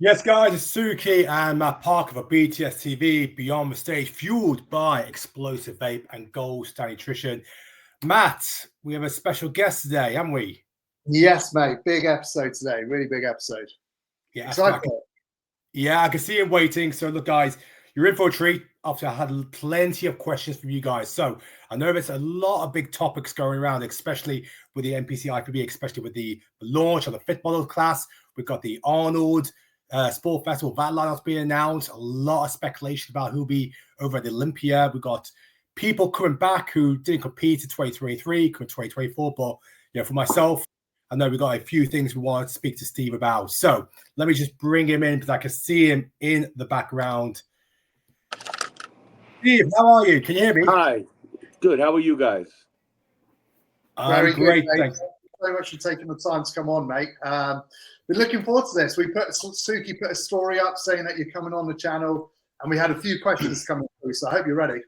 Yes, guys, it's Suki and Matt Parker for BTS TV, Beyond the Stage, fueled by explosive vape and gold star nutrition. Matt, we have a special guest today, haven't we? Yes, mate. Big episode today. Really big episode. Yeah, Excited for it. Yeah, I can see him waiting. So, look, guys, you're in for a treat. After I had plenty of questions from you guys. So, I know there's a lot of big topics going around, especially with the NPC IFBB, especially with the launch of the Fit Model class. We've got the Arnold Sport Festival, that lineup's being announced. A lot of speculation about who'll be over at the Olympia. We've got people coming back who didn't compete in 2023, come in 2024. But, for myself, I know we've got a few things we want to speak to Steve about. So let me just bring him in because I can see him in the background. Steve, how are you? Can you hear me? Hi. Good. How are you guys? Very great. good, Thanks. Thank you very much for taking the time to come on, mate. We're looking forward to this. Suki put a story up saying that you're coming on the channel, and we had a few questions coming through. So I hope you're ready.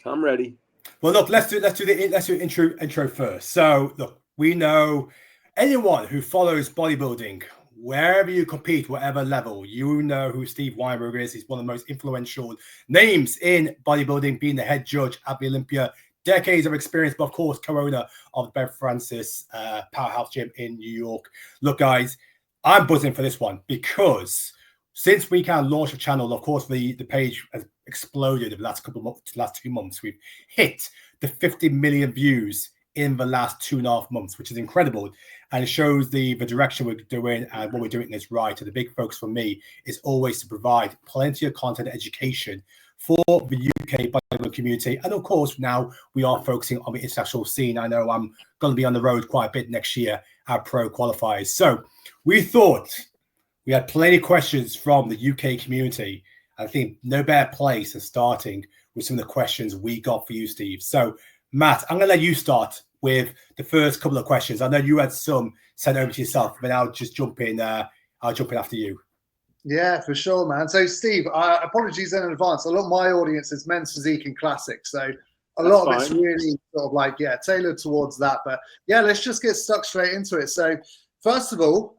I'm ready. Well, look, let's do the intro first. So, look, we know anyone who follows bodybuilding, wherever you compete, whatever level, you know who Steve Weinberger is. He's one of the most influential names in bodybuilding, being the head judge at the Olympia. Decades of experience, but of course, co-owner of the Ben Francis Powerhouse Gym in New York. Look, guys, I'm buzzing for this one because since we can launch a channel, of course, the page has exploded over the last 2 months. We've hit the 50 million views in the last 2.5 months, which is incredible. And it shows the direction we're doing and what we're doing is right. And the big focus for me is always to provide plenty of content education for the UK bodybuilding community. And of course, now we are focusing on the international scene. I know I'm going to be on the road quite a bit next year at Pro Qualifiers. So we thought we had plenty of questions from the UK community. I think no better place than starting with some of the questions we got for you, Steve. So, Matt, I'm going to let you start with the first couple of questions. I know you had some sent over to yourself, but I'll just jump in. I'll jump in after you. Yeah, for sure, man. So, Steve, apologies in advance. A lot of my audience is men's physique and classics. So a lot of it's really sort of tailored towards that. But yeah, let's just get stuck straight into it. So first of all,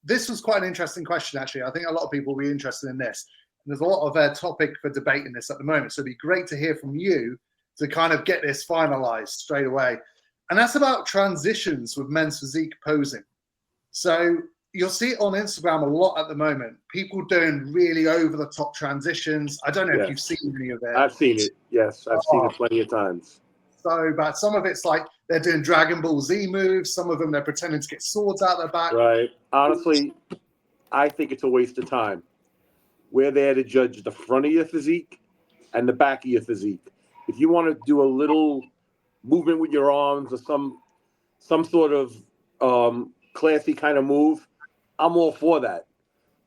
this was quite an interesting question, actually. I think a lot of people will be interested in this. And there's a lot of topic for debate in this at the moment. So it'd be great to hear from you to kind of get this finalized straight away. And that's about transitions with men's physique posing. So you'll see it on Instagram a lot at the moment. People doing really over-the-top transitions. I don't know if you've seen any of it. I've seen it. Yes, I've seen it plenty of times. So bad. Some of it's like they're doing Dragon Ball Z moves. Some of them they're pretending to get swords out their back. Right. Honestly, I think it's a waste of time. We're there to judge the front of your physique and the back of your physique. If you want to do a little movement with your arms or some sort of classy kind of move, I'm all for that.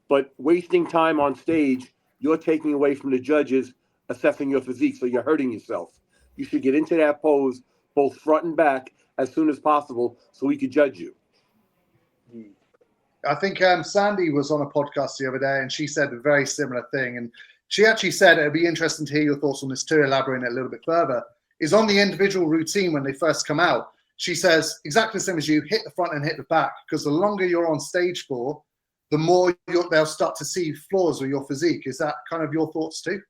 But wasting time on stage, you're taking away from the judges assessing your physique, so you're hurting yourself. You should get into that pose, both front and back, as soon as possible so we could judge you. I think Sandy was on a podcast the other day, and she said a very similar thing. And she actually said it'd be interesting to hear your thoughts on this too, elaborating it a little bit further, is on the individual routine when they first come out. She says, exactly the same as you, hit the front and hit the back, because the longer you're on stage for, the more they'll start to see flaws with your physique. Is that kind of your thoughts too?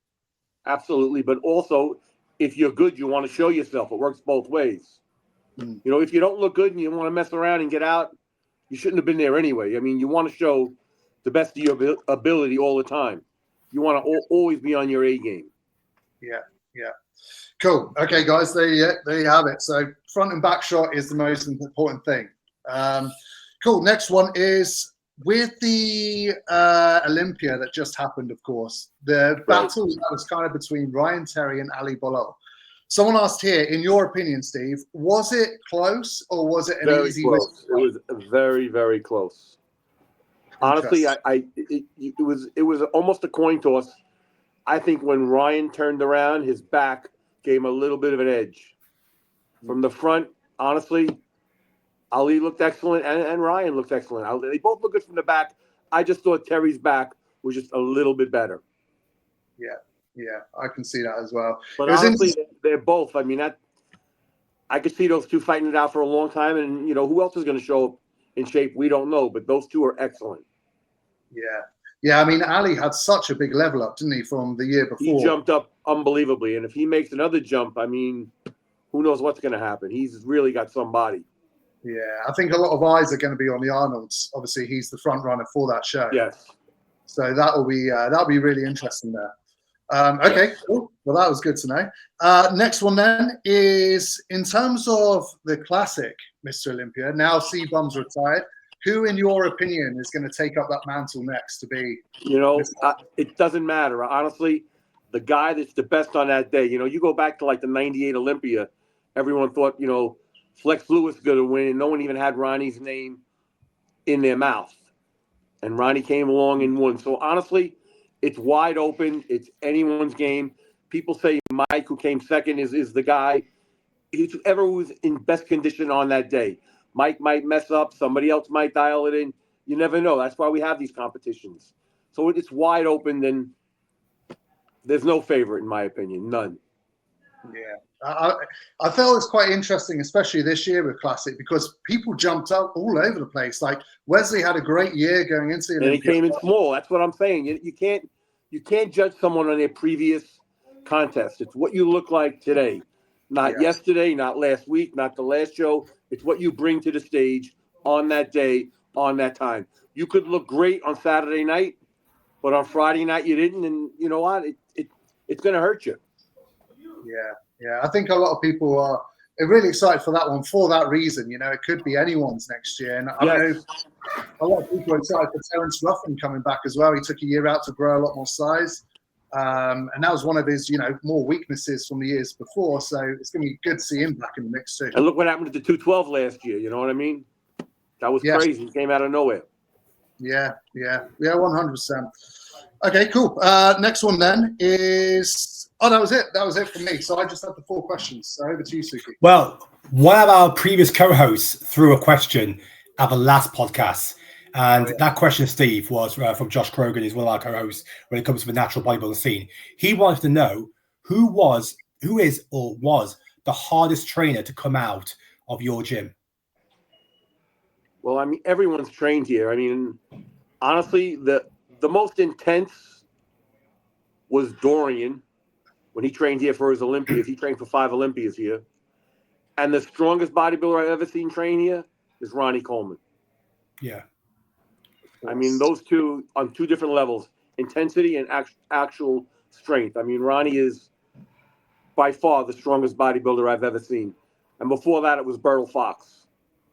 Absolutely. But also, if you're good, you want to show yourself. It works both ways. You know, if you don't look good and you want to mess around and get out, you shouldn't have been there anyway. I mean, you want to show the best of your ability all the time. You want to always be on your A game. Yeah. Cool. Okay, guys, there you have it. So front and back shot is the most important thing. Cool. Next one is with the Olympia that just happened, of course. The battle that was kind of between Ryan Terry and Ali Bilal. Someone asked here, in your opinion, Steve, was it close or was it an easy win? It was very, very close. Honestly, it was almost a coin toss. I think when Ryan turned around, his back gave him a little bit of an edge. From the front, honestly, Ali looked excellent and Ryan looked excellent. They both look good from the back. I just thought Terry's back was just a little bit better. Yeah, I can see that as well. But honestly, they're both. I mean, I could see those two fighting it out for a long time. And, you know, who else is going to show up in shape? We don't know. But those two are excellent. Yeah. I mean, Ali had such a big level up, didn't he, from the year before? He jumped up unbelievably, and if he makes another jump, I mean, who knows what's going to happen? He's really got some body. Yeah, I think a lot of eyes are going to be on the Arnolds. Obviously, he's the front runner for that show. Yes. So that'll be really interesting there. Okay, cool. Well, that was good to know. Next one then is, in terms of the classic, Mr. Olympia, now C-Bum's retired. Who, in your opinion, is going to take up that mantle next to be? It doesn't matter. Honestly, the guy that's the best on that day, you go back to like the 98 Olympia, everyone thought, Flex Lewis was going to win, and no one even had Ronnie's name in their mouth. And Ronnie came along and won. So honestly, it's wide open. It's anyone's game. People say Mike, who came second, is the guy. It's whoever was in best condition on that day. Mike might mess up. Somebody else might dial it in. You never know. That's why we have these competitions. So it's wide open. Then there's no favorite, in my opinion. None. Yeah. I felt it was quite interesting, especially this year with Classic, because people jumped up all over the place. Like Wesley had a great year going into the Olympia. And he came in small. That's what I'm saying. You can't judge someone on their previous contest. It's what you look like today. Not yesterday, not last week, not the last show. It's what you bring to the stage on that day, on that time. You could look great on Saturday night, but on Friday night you didn't, and you know what? It's going to hurt you. Yeah. I think a lot of people are really excited for that one for that reason. It could be anyone's next year. And I know a lot of people are excited for Terence Ruffin coming back as well. He took a year out to grow a lot more size. And that was one of his, more weaknesses from the years before. So it's going to be good to see him back in the mix too. And look what happened to the 212 last year. You know what I mean? That was crazy. He came out of nowhere. Yeah, 100%. Okay, cool. Next one then is, that was it. That was it for me. So I just had the 4 questions. So over to you, Suki. Well, one of our previous co-hosts threw a question at the last podcast. And that question, Steve, was from Josh Krogan. He's one of our co-hosts when it comes to the natural bodybuilding scene. He wanted to know who is or was the hardest trainer to come out of your gym. Well, I mean, everyone's trained here. I mean, honestly, the most intense was Dorian when he trained here for his Olympias. He trained for 5 Olympias here. And the strongest bodybuilder I've ever seen train here is Ronnie Coleman. Yeah. I mean, those two on 2 different levels, intensity and actual strength. I mean, Ronnie is by far the strongest bodybuilder I've ever seen. And before that, it was Burl Fox.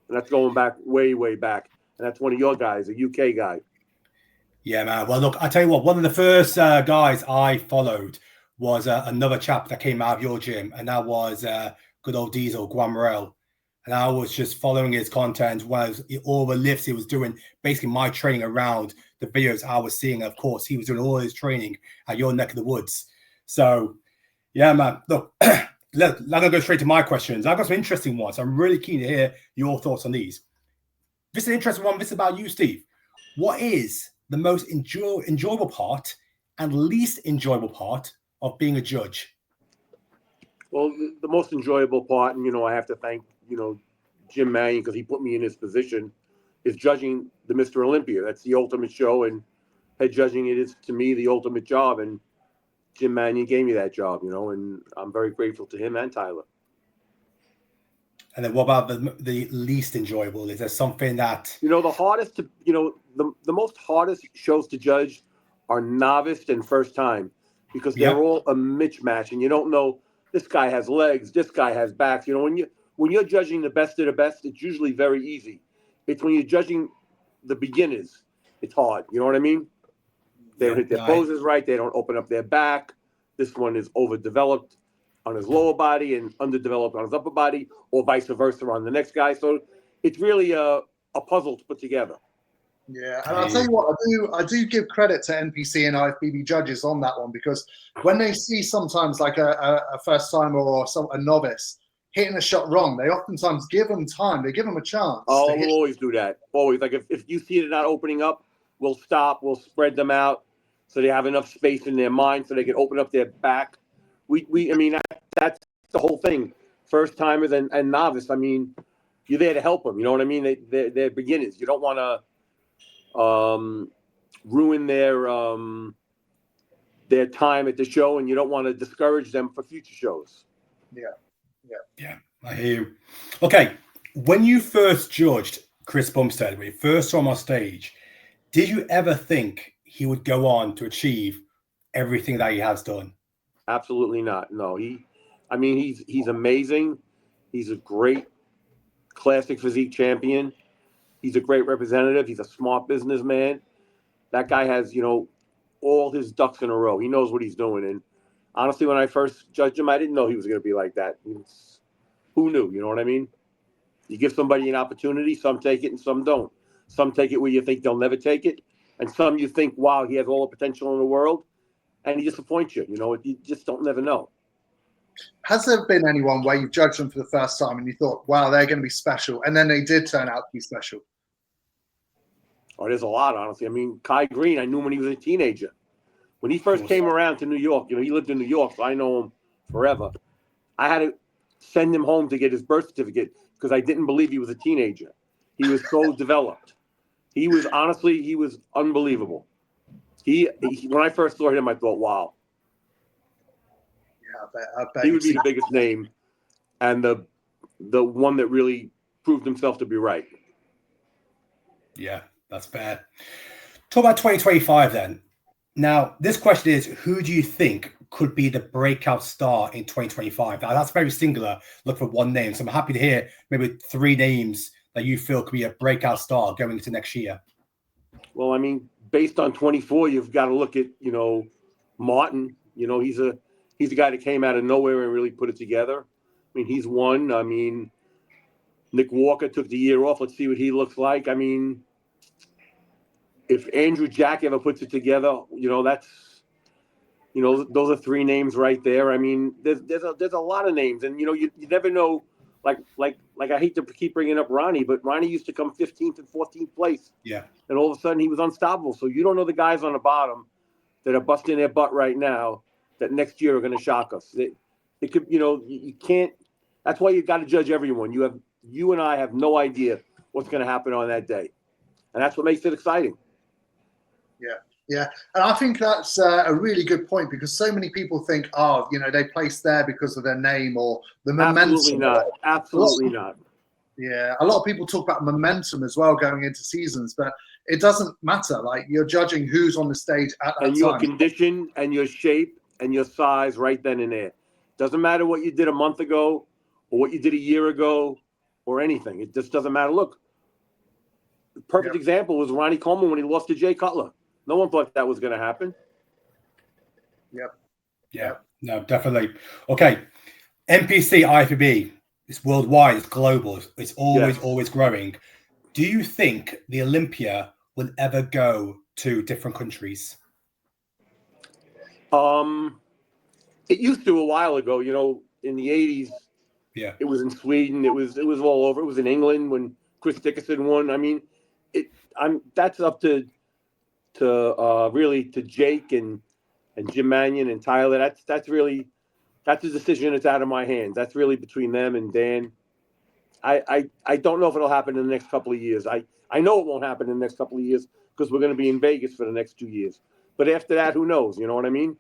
And that's going back way, way back. And that's one of your guys, a UK guy. Yeah, man. Well, look, I tell you what, one of the first guys I followed was another chap that came out of your gym. And that was good old Diesel, Guam Morel. And I was just following his content, all the lifts he was doing, basically my training around the videos I was seeing. Of course, he was doing all his training at your neck of the woods. So, yeah, man. Look, I'm going to go straight to my questions. I've got some interesting ones. I'm really keen to hear your thoughts on these. This is an interesting one. This is about you, Steve. What is the most enjoyable part and least enjoyable part of being a judge? Well, the most enjoyable part, and, I have to thank, Jim Mannion, because he put me in this position, is judging the Mr. Olympia. That's the ultimate show, and head judging it is, to me, the ultimate job. And Jim Mannion gave me that job, and I'm very grateful to him and Tyler. And then what about the least enjoyable? Is there something that... the hardest to, the most hardest shows to judge are novice and first time, because they're all a mismatch, and you don't know, this guy has legs, this guy has backs. When you're judging the best of the best, it's usually very easy. It's when you're judging the beginners, it's hard. You know what I mean? They don't hit their poses right. They don't open up their back. This one is overdeveloped on his lower body and underdeveloped on his upper body, or vice versa on the next guy. So it's really a puzzle to put together. Yeah, and I'll tell you what, I do give credit to NPC and IFBB judges on that one, because when they see sometimes like a first timer or a novice hitting a shot wrong, they oftentimes give them time. They give them a chance. Oh, we'll always do that. Always. Like if you see it not opening up, we'll stop. We'll spread them out so they have enough space in their mind so they can open up their back. I mean, that's the whole thing. First timers and novice. I mean, you're there to help them. You know what I mean? They're beginners. You don't want to ruin their time at the show, and you don't want to discourage them for future shows. Yeah, I hear you. Okay, when you first judged Chris Bumstead, when you first saw him on stage, did you ever think he would go on to achieve everything that he has done? Absolutely not. No, he's amazing. He's a great classic physique champion. He's a great representative. He's a smart businessman. That guy has, all his ducks in a row. He knows what he's doing. And honestly, when I first judged him, I didn't know he was going to be like that. Who knew? You know what I mean? You give somebody an opportunity, some take it and some don't. Some take it where you think they'll never take it. And some you think, wow, he has all the potential in the world. And he disappoints you. You just don't never know. Has there been anyone where you've judged them for the first time and you thought, wow, they're going to be special, and then they did turn out to be special? Oh, there's a lot, honestly. I mean, Kai Green, I knew him when he was a teenager. When he first came around to New York, he lived in New York, so I know him forever. I had to send him home to get his birth certificate because I didn't believe he was a teenager. He was so developed. He was unbelievable. When I first saw him, I thought, wow. I bet he would be the biggest name and the one that really proved himself to be right. Yeah, that's fair. Talk about 2025 then. Now, this question is, who do you think could be the breakout star in 2025? Now, that's very singular. Look for one name. So I'm happy to hear maybe 3 names that you feel could be a breakout star going into next year. Well, I mean, based on 24, you've got to look at, Martin. He's a guy that came out of nowhere and really put it together. I mean, he's one. I mean, Nick Walker took the year off. Let's see what he looks like. I mean, if Andrew Jack ever puts it together, that's, those are 3 names right there. I mean, there's a lot of names, and you never know. Like I hate to keep bringing up Ronnie, but Ronnie used to come 15th and 14th place. Yeah. And all of a sudden he was unstoppable. So you don't know the guys on the bottom that are busting their butt right now that next year are going to shock us. It could, you can't. That's why you got to judge everyone. You and I have no idea what's going to happen on that day, and that's what makes it exciting. Yeah, and I think that's a really good point, because so many people think, they placed there because of their name or the momentum. Absolutely not. Yeah, a lot of people talk about momentum as well going into seasons, but it doesn't matter. Like, you're judging who's on the stage at that time. And your condition and your shape and your size right then and there. Doesn't matter what you did a month ago or what you did a year ago or anything. It just doesn't matter. Look, the perfect example was Ronnie Coleman when he lost to Jay Cutler. No one thought that was going to happen. Yep. Yeah, no, definitely. Okay. NPC IFBB, it's worldwide, it's global, it's always growing. Do you think the Olympia will ever go to different countries? It used to a while ago, in the 80s. Yeah. It was in Sweden. It was all over. It was in England when Chris Dickinson won. I mean, that's up to Jake and Jim Mannion and Tyler. That's a decision that's out of my hands. That's really between them and Dan. I don't know if it'll happen in the next couple of years. I know it won't happen in the next couple of years because we're going to be in Vegas for the next 2 years. But after that, who knows? You know what I mean?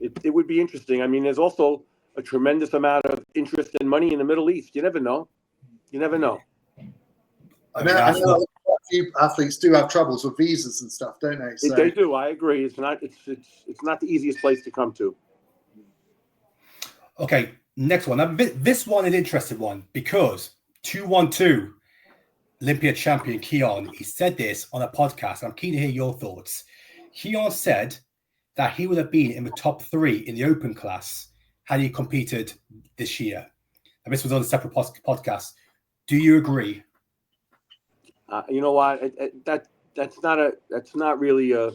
It would be interesting. I mean, there's also a tremendous amount of interest and money in the Middle East. You never know. I know a few athletes do have troubles with visas and stuff, don't they? So. They do. I agree. It's not the easiest place to come to. Okay, next one. Now, this one is an interesting one because 212 Olympia champion Keon, he said this on a podcast. I'm keen to hear your thoughts. Keon said that he would have been in the top 3 in the open class had he competed this year. And this was on a separate podcast. Do you agree? You know what? That's not really a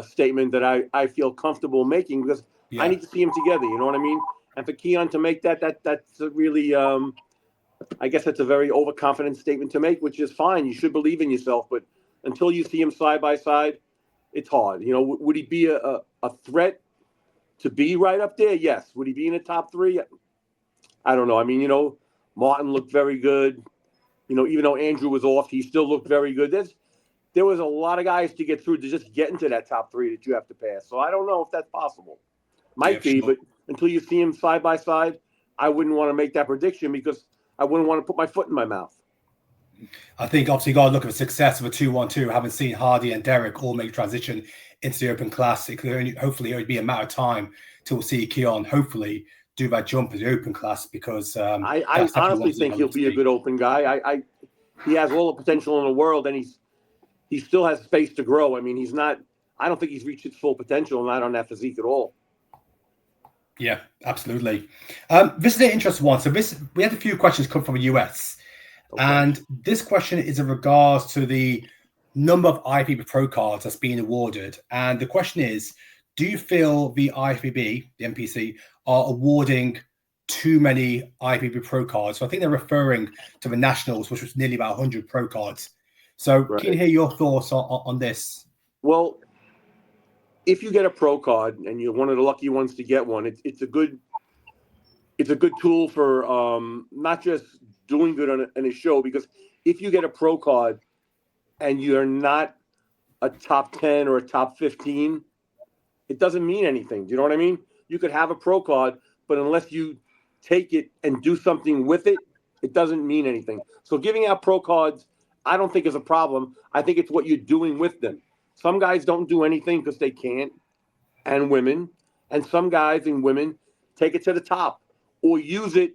statement that I feel comfortable making because I need to see him together. You know what I mean? And for Keon to make that's a really I guess that's a very overconfident statement to make, which is fine. You should believe in yourself, but until you see him side by side, it's hard. Would he be a threat to be right up there? Yes. Would he be in the top 3? I don't know. I mean, Martin looked very good. Even though Andrew was off, he still looked very good. there was a lot of guys to get through to just get into that top 3 that you have to pass. So I don't know if that's possible. Might be, sure. but until you see them side by side, I wouldn't want to make that prediction because I wouldn't want to put my foot in my mouth. I think obviously you got to look at the success of a 2-1-2. Having seen Hardy and Derek all make transition into the Open Class, it could hopefully it would be a matter of time till we'll see Keon hopefully do that jump in the Open Class because I honestly think he'll be a good Open guy. He has all the potential in the world, and he still has space to grow. I mean, he's not. I don't think he's reached his full potential, not on that physique at all. Yeah, absolutely. This is an interesting one. So we had a few questions come from the US. Okay. And this question is in regards to the number of IFBB Pro Cards that's being awarded. And the question is, do you feel the IFBB, the NPC, are awarding too many IFBB Pro Cards? So I think they're referring to the Nationals, which was nearly about 100 Pro Cards. So Can you hear your thoughts on this? Well, if you get a Pro Card and you're one of the lucky ones to get one, it's a good tool for not just doing good on a show, because if you get a Pro Card and you're not a top 10 or a top 15, it doesn't mean anything. Do you know what I mean? You could have a Pro Card, but unless you take it and do something with it, it doesn't mean anything. So giving out Pro Cards, I don't think is a problem. I think it's what you're doing with them. Some guys don't do anything because they can't, and women, and some guys and women take it to the top or use it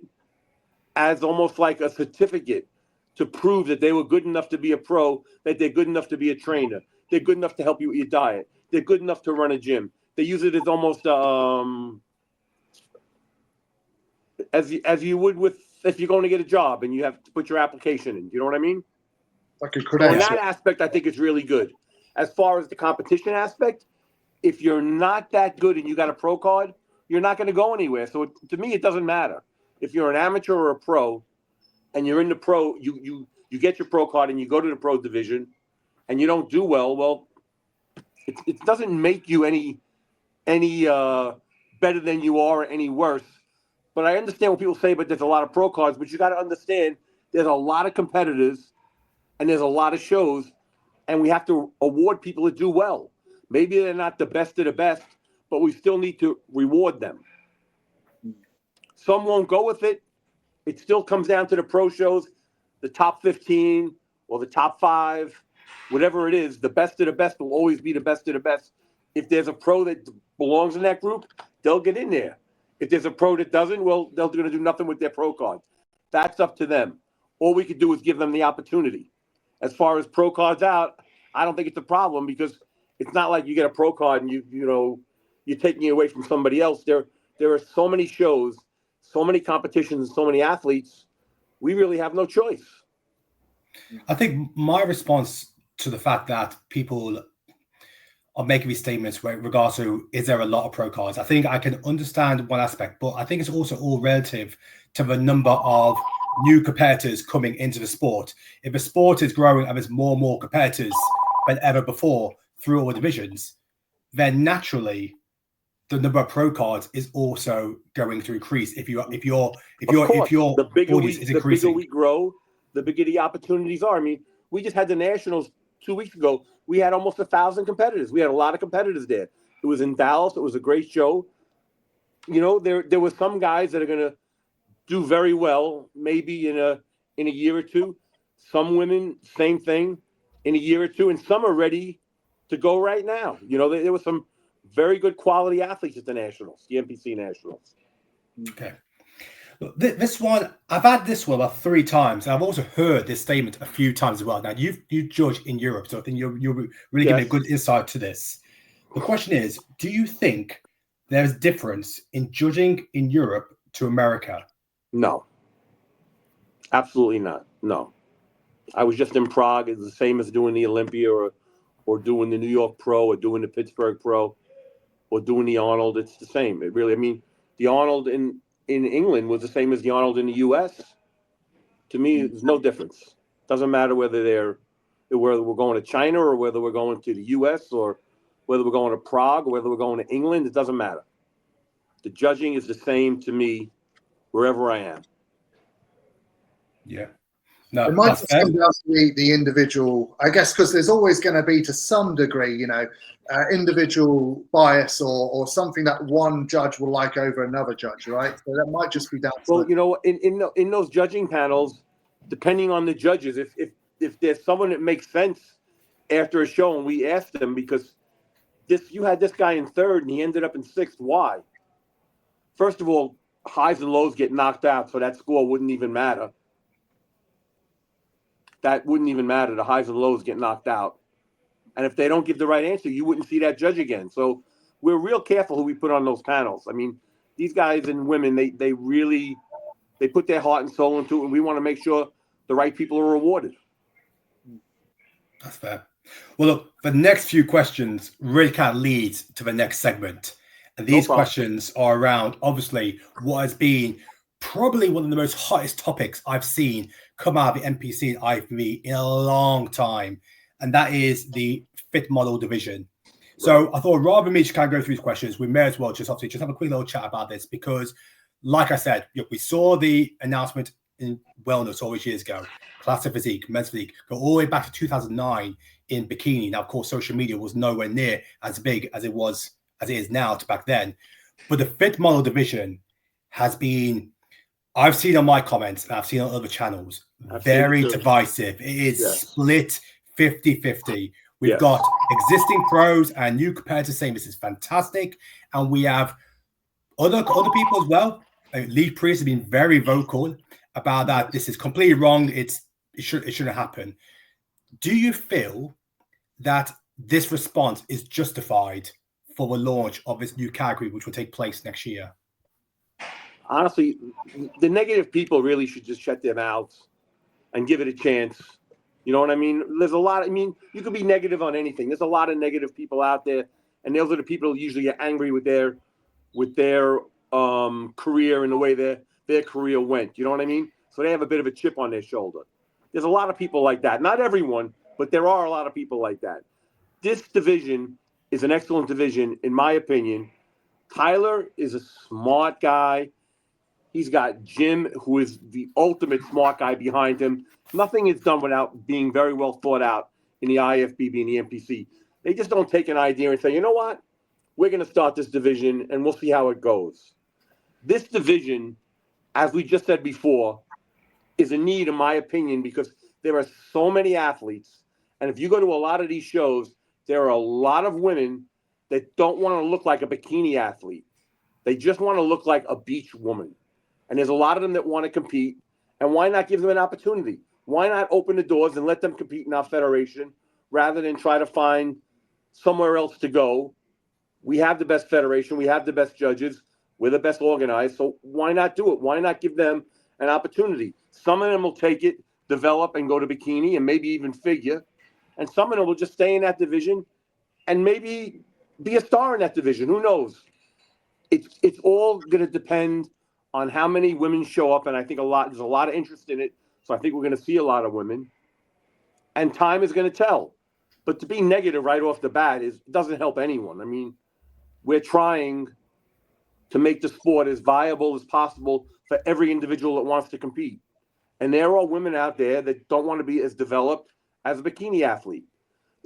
as almost like a certificate to prove that they were good enough to be a pro, that they're good enough to be a trainer, they're good enough to help you with your diet, they're good enough to run a gym. They use it as almost as you would with if you're going to get a job and you have to put your application in. You know what I mean? Like a credential. So in that aspect, I think it's really good. As far as the competition aspect, if you're not that good and you got a Pro Card, you're not going to go anywhere. So to me, it doesn't matter. If you're an amateur or a pro and you're in the pro, you get your Pro Card and you go to the pro division and you don't do well, it doesn't make you any better than you are or any worse. But I understand what people say, but there's a lot of Pro Cards. But you got to understand there's a lot of competitors and there's a lot of shows, and we have to award people that do well. Maybe they're not the best of the best, but we still need to reward them. Some won't go with it. It still comes down to the pro shows, the top 15 or the top 5, whatever it is. The best of the best will always be the best of the best. If there's a pro that belongs in that group, they'll get in there. If there's a pro that doesn't, well, they're going to do nothing with their Pro Card. That's up to them. All we could do is give them the opportunity. As far as Pro Cards out, I don't think it's a problem because it's not like you get a Pro Card and you're taking it away from somebody else. There are so many shows, so many competitions, and so many athletes. We really have no choice. I think my response to the fact that people are making these statements with regards to is there a lot of Pro Cards, I think I can understand one aspect, but I think it's also all relative to the number of new competitors coming into the sport. If the sport is growing and there's more and more competitors than ever before through all the divisions, then naturally the number of Pro Cards is also going to increase. If your the bigger audience is increasing, the bigger we grow, the bigger the opportunities are. I mean, we just had the Nationals 2 weeks ago. We had almost 1,000 competitors. We had a lot of competitors there. It was in Dallas. It was a great show. There were some guys that are going to do very well, maybe in a year or two. Some women, same thing, in a year or two, and some are ready to go right now. There were some very good quality athletes at the Nationals, the NPC Nationals. Okay. This one, I've had this one about 3 times. I've also heard this statement a few times as well. Now, you judge in Europe, so I think you're really giving a good insight to this. The question is, do you think there's a difference in judging in Europe to America? No. Absolutely not. No. I was just in Prague. It's the same as doing the Olympia or doing the New York Pro or doing the Pittsburgh Pro or doing the Arnold. It's the same. It really, I mean, the Arnold in England was the same as the Arnold in the U.S. To me, there's no difference. Doesn't matter whether we're going to China or whether we're going to the U.S. or whether we're going to Prague or whether we're going to England. It doesn't matter. The judging is the same to me wherever I am. Yeah. No, it might that's just fair. come down to the individual, I guess, because there's always going to be, to some degree, individual bias or something that one judge will like over another judge, right? So that might just be down to Well, in those judging panels, depending on the judges, if there's someone that makes sense after a show, and we asked them because you had this guy in third and he ended up in sixth. Why? First of all, highs and lows get knocked out, so that score wouldn't even matter. That wouldn't even matter. The highs and lows get knocked out. And if they don't give the right answer, you wouldn't see that judge again. So we're real careful who we put on those panels. I mean, these guys and women, they really put their heart and soul into it, and we want to make sure the right people are rewarded. That's fair. Well, look, the next few questions really kind of lead to the next segment. And these questions are around, obviously, what has been probably one of the most hottest topics I've seen come out of the NPC and IFBB in a long time. And that is the fit model division. So I thought rather than me just kind of go through these questions, we may as well just have a quick little chat about this because, like I said, we saw the announcement in wellness all these years ago. Classic Physique, Men's Physique, go all the way back to 2009 in Bikini. Now, of course, social media was nowhere near as big as it is now to back then. But the fit model division has been, I've seen on my comments and I've seen on other channels, very divisive. It is split 50-50. We've got existing pros and new competitors saying this is fantastic. And we have other people as well. Lee Priest has been very vocal about that. This is completely wrong. It shouldn't happen. Do you feel that this response is justified for the launch of this new category, which will take place next year? Honestly, the negative people really should just shut their mouths and give it a chance. You know what I mean? There's a lot. I mean, you could be negative on anything. There's a lot of negative people out there, and those are the people who usually get angry with their career and the way their career went. You know what I mean? So they have a bit of a chip on their shoulder. There's a lot of people like that. Not everyone, but there are a lot of people like that. This division is an excellent division, in my opinion. Tyler is a smart guy. He's got Jim, who is the ultimate smart guy behind him. Nothing is done without being very well thought out in the IFBB and the NPC. They just don't take an idea and say, you know what? We're going to start this division, and we'll see how it goes. This division, as we just said before, is a need, in my opinion, because there are so many athletes. And if you go to a lot of these shows, there are a lot of women that don't want to look like a bikini athlete. They just want to look like a beach woman. And there's a lot of them that want to compete. And why not give them an opportunity? Why not open the doors and let them compete in our federation rather than try to find somewhere else to go? We have the best federation. We have the best judges. We're the best organized. So why not do it? Why not give them an opportunity? Some of them will take it, develop, and go to bikini and maybe even figure. And some of them will just stay in that division and maybe be a star in that division. Who knows? It's all going to depend on how many women show up. And I think there's a lot of interest in it. So I think we're going to see a lot of women. And time is going to tell. But to be negative right off the bat doesn't help anyone. I mean, we're trying to make the sport as viable as possible for every individual that wants to compete. And there are women out there that don't want to be as developed as a bikini athlete.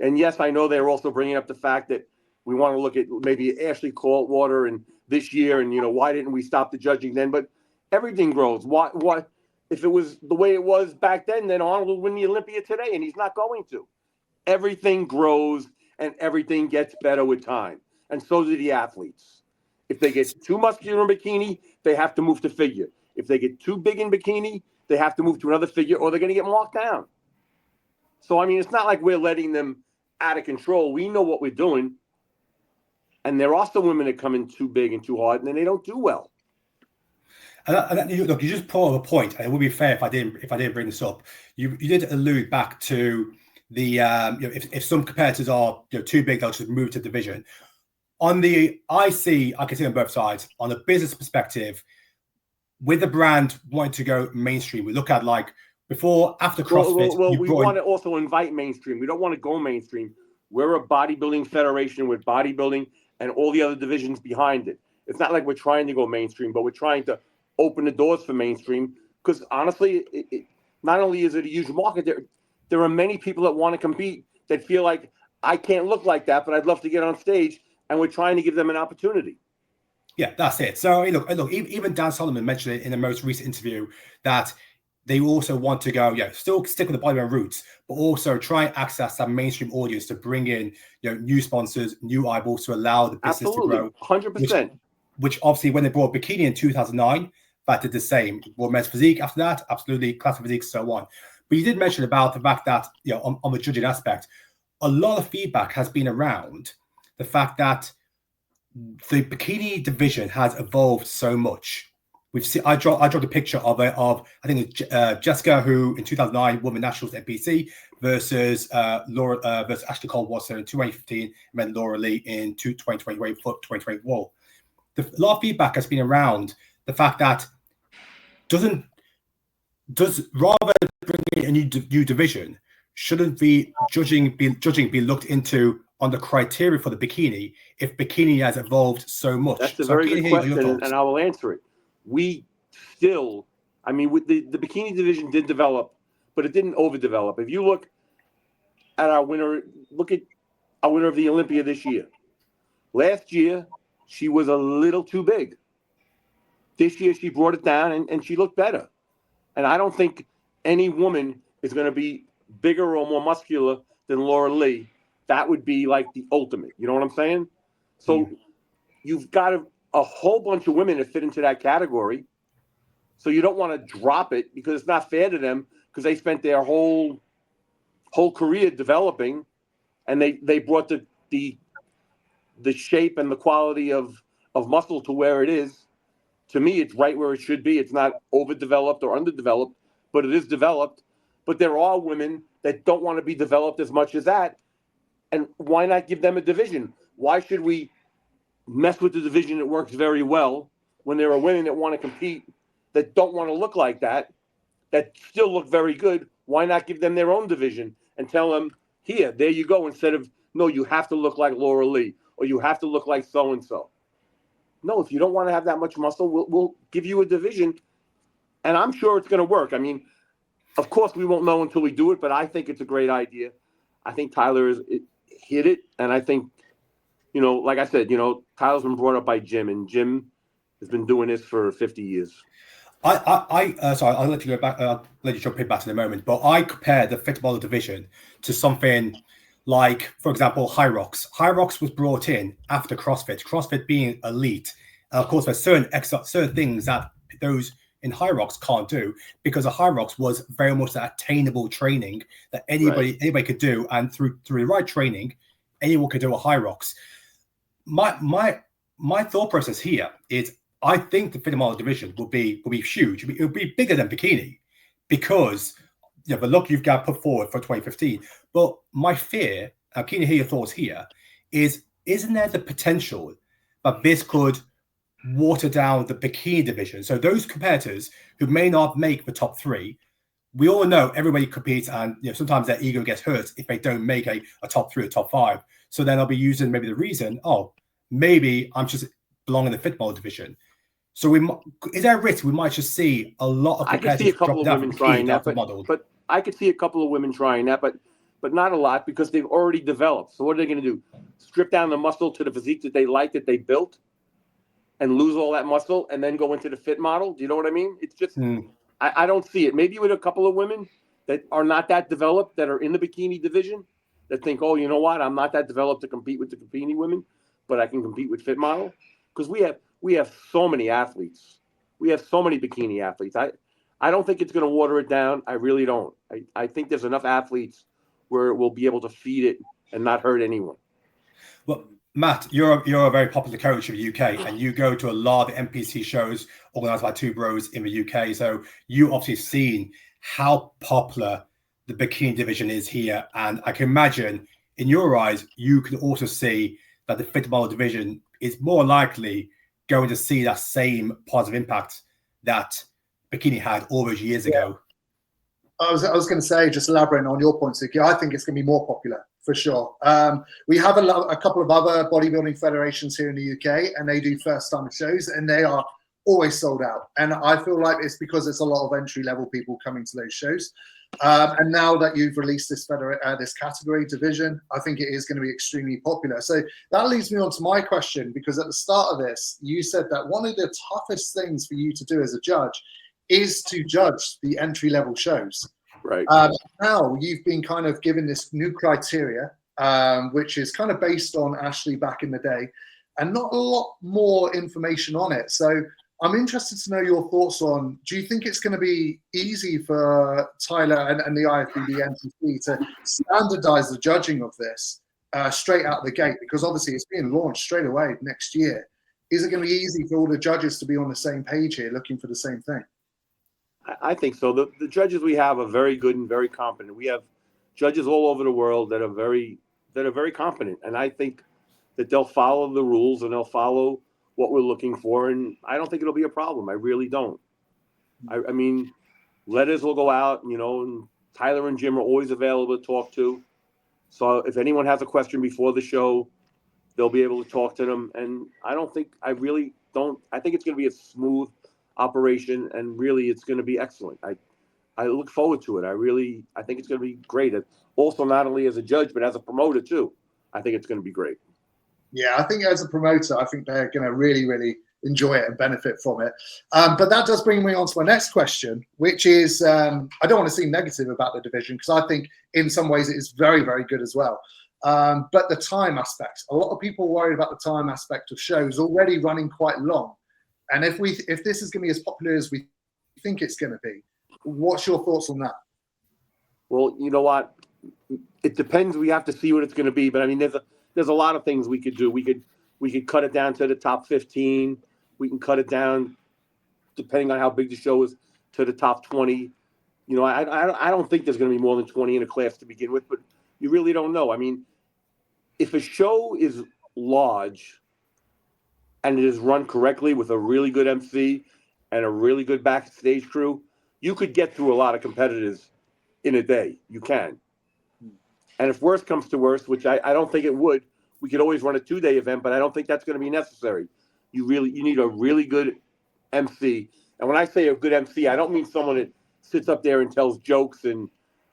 And yes, I know they're also bringing up the fact that we want to look at maybe Ashley Coldwater and this year, and why didn't we stop the judging then? But everything grows. What if it was the way it was back then Arnold will win the Olympia today, and he's not going to. Everything grows and everything gets better with time, and so do the athletes. If they get too muscular in bikini, they have to move to figure. If they get too big in bikini, they have to move to another figure, or they're going to get marked down. So I mean, it's not like we're letting them out of control. We know what we're doing. And there are some women that come in too big and too hard, and then they don't do well. Look, you just pulled up a point, and it would be fair if I didn't bring this up. You did allude back to the if some competitors are too big, they'll just move to division. On the I can see on both sides. On a business perspective, with the brand wanting to go mainstream, we look at like after CrossFit. Well, we want to also invite mainstream. We don't want to go mainstream. We're a bodybuilding federation with bodybuilding and all the other divisions behind it. It's not like we're trying to go mainstream, but we're trying to open the doors for mainstream because honestly, not only is it a huge market, there are many people that want to compete that feel like I can't look like that, but I'd love to get on stage, and we're trying to give them an opportunity. Yeah, that's it. So look, even Dan Solomon mentioned it in the most recent interview that they also want to go, still stick with the bodybuilding roots, but also try and access that mainstream audience to bring in, new sponsors, new eyeballs to allow the business to grow. 100%. Which obviously, when they brought Bikini in 2009, that did the same. Well, men's physique after that, absolutely, classic physique, so on. But you did mention about the fact that, on the judging aspect, a lot of feedback has been around the fact that the bikini division has evolved so much. We've seen. I dropped a picture of I think it was Jessica, who in 2009 won the nationals NPC versus Laura versus Ashley Cole Watson in 2015, and then Laura Lee in 2021. A lot of feedback has been around the fact that does rather than bringing in a new division, shouldn't the judging be looked into on the criteria for the bikini if bikini has evolved so much? That's a very good question, and I will answer it. We still, with the bikini division did develop, but it didn't overdevelop. If you look at our winner, of the Olympia this year. Last year, she was a little too big. This year, she brought it down, and she looked better. And I don't think any woman is going to be bigger or more muscular than Laura Lee. That would be like the ultimate. You know what I'm saying? So you've got a whole bunch of women that fit into that category. So you don't want to drop it because it's not fair to them because they spent their whole career developing, and they brought the shape and the quality of muscle to where it is. To me, it's right where it should be. It's not overdeveloped or underdeveloped, but it is developed. But there are women that don't want to be developed as much as that. And why not give them a division? Why should we mess with the division that works very well when there are women that want to compete that don't want to look like that still look very good? Why not give them their own division and tell them, there you go, instead of, no, you have to look like Laura Lee or you have to look like so-and-so. No, if you don't want to have that much muscle, we'll give you a division, and I'm sure it's going to work. Of course, we won't know until we do it, but I think it's a great idea. I think Tyler hit it, and I think, like I said, Tyler's been brought up by Jim, and Jim has been doing this for 50 years. Sorry, I'll let you go back. I'll let you jump in back in a moment. But I compare the fit model division to something like, for example, High Rocks. High Rocks was brought in after CrossFit. CrossFit being elite, of course, there's certain things that those in High Rocks can't do because the High Rocks was very much that attainable training that anybody could do, and through the right training, anyone could do a High Rocks. My thought process here is I think the fit model division will be huge. It will be bigger than bikini because the look you've got put forward for 2015. But my fear, I'm keen to hear your thoughts here, isn't there the potential that this could water down the bikini division? So those competitors who may not make the top three, we all know everybody competes, and sometimes their ego gets hurt if they don't make a top three or top five. So then they'll be using maybe the reason, maybe I'm just belong in the fit model division. So is there a risk we might just see a lot of competitors? I could see a couple of women trying that, but I could see a couple of women trying that, but not a lot because they've already developed. So what are they going to do? Strip down the muscle to the physique that they like, that they built, and lose all that muscle, and then go into the fit model? Do you know what I mean? It's just I don't see it. Maybe with a couple of women that are not that developed, that are in the bikini division, that think, oh, you know what? I'm not that developed to compete with the bikini women, but I can compete with fit model. Because we have so many athletes. We have so many bikini athletes. I don't think it's going to water it down. I really don't. I think there's enough athletes where we'll be able to feed it and not hurt anyone. Well, Matt, you're a very popular coach in the UK, and you go to a lot of NPC shows organized by Two Bros in the UK. So you obviously seen how popular the bikini division is here. And I can imagine in your eyes, you can also see that the fit model division is more likely going to see that same positive impact that bikini had all those years ago. I was going to say, just elaborating on your point, Suki, I think it's going to be more popular for sure. We have a couple of other bodybuilding federations here in the UK, and they do first-time shows, and they are always sold out. And I feel like it's because it's a lot of entry-level people coming to those shows. And now that you've released this this category division, I think it is going to be extremely popular. So that leads me on to my question, because at the start of this, you said that one of the toughest things for you to do as a judge is to judge the entry-level shows. Right. Now you've been kind of given this new criteria, which is kind of based on Ashley back in the day, and not a lot more information on it. So I'm interested to know your thoughts on, do you think it's going to be easy for Tyler and the IFBB NTC to standardize the judging of this straight out the gate? Because obviously it's being launched straight away next year. Is it going to be easy for all the judges to be on the same page here, looking for the same thing? I think so. The judges we have are very good and very competent. We have judges all over the world that are very competent, and I think that they'll follow the rules and they'll follow what we're looking for, and I don't think it'll be a problem. I really don't. I mean, letters will go out, and Tyler and Jim are always available to talk to. So if anyone has a question before the show, they'll be able to talk to them. And I think it's going to be a smooth operation, and really it's going to be excellent. I look forward to it. I think it's going to be great. Also, not only as a judge, but as a promoter too. I think it's going to be great. Yeah, I think as a promoter, I think they're going to really, really enjoy it and benefit from it. But that does bring me on to my next question, which is, I don't want to seem negative about the division, because I think in some ways it is very, very good as well. But the time aspect, a lot of people worried about the time aspect of shows already running quite long. And if this is going to be as popular as we think it's going to be, what's your thoughts on that? Well, you know what? It depends. We have to see what it's going to be. But I mean, there's a lot of things we could do. We could cut it down to the top 15. We can cut it down, depending on how big the show is, to the top 20. I don't think there's going to be more than 20 in a class to begin with, but you really don't know. I mean, if a show is large and it is run correctly with a really good MC and a really good backstage crew, you could get through a lot of competitors in a day. You can. And if worse comes to worse, which I don't think it would, we could always run a 2-day event, but I don't think that's going to be necessary. You need a really good MC. And when I say a good MC, I don't mean someone that sits up there and tells jokes and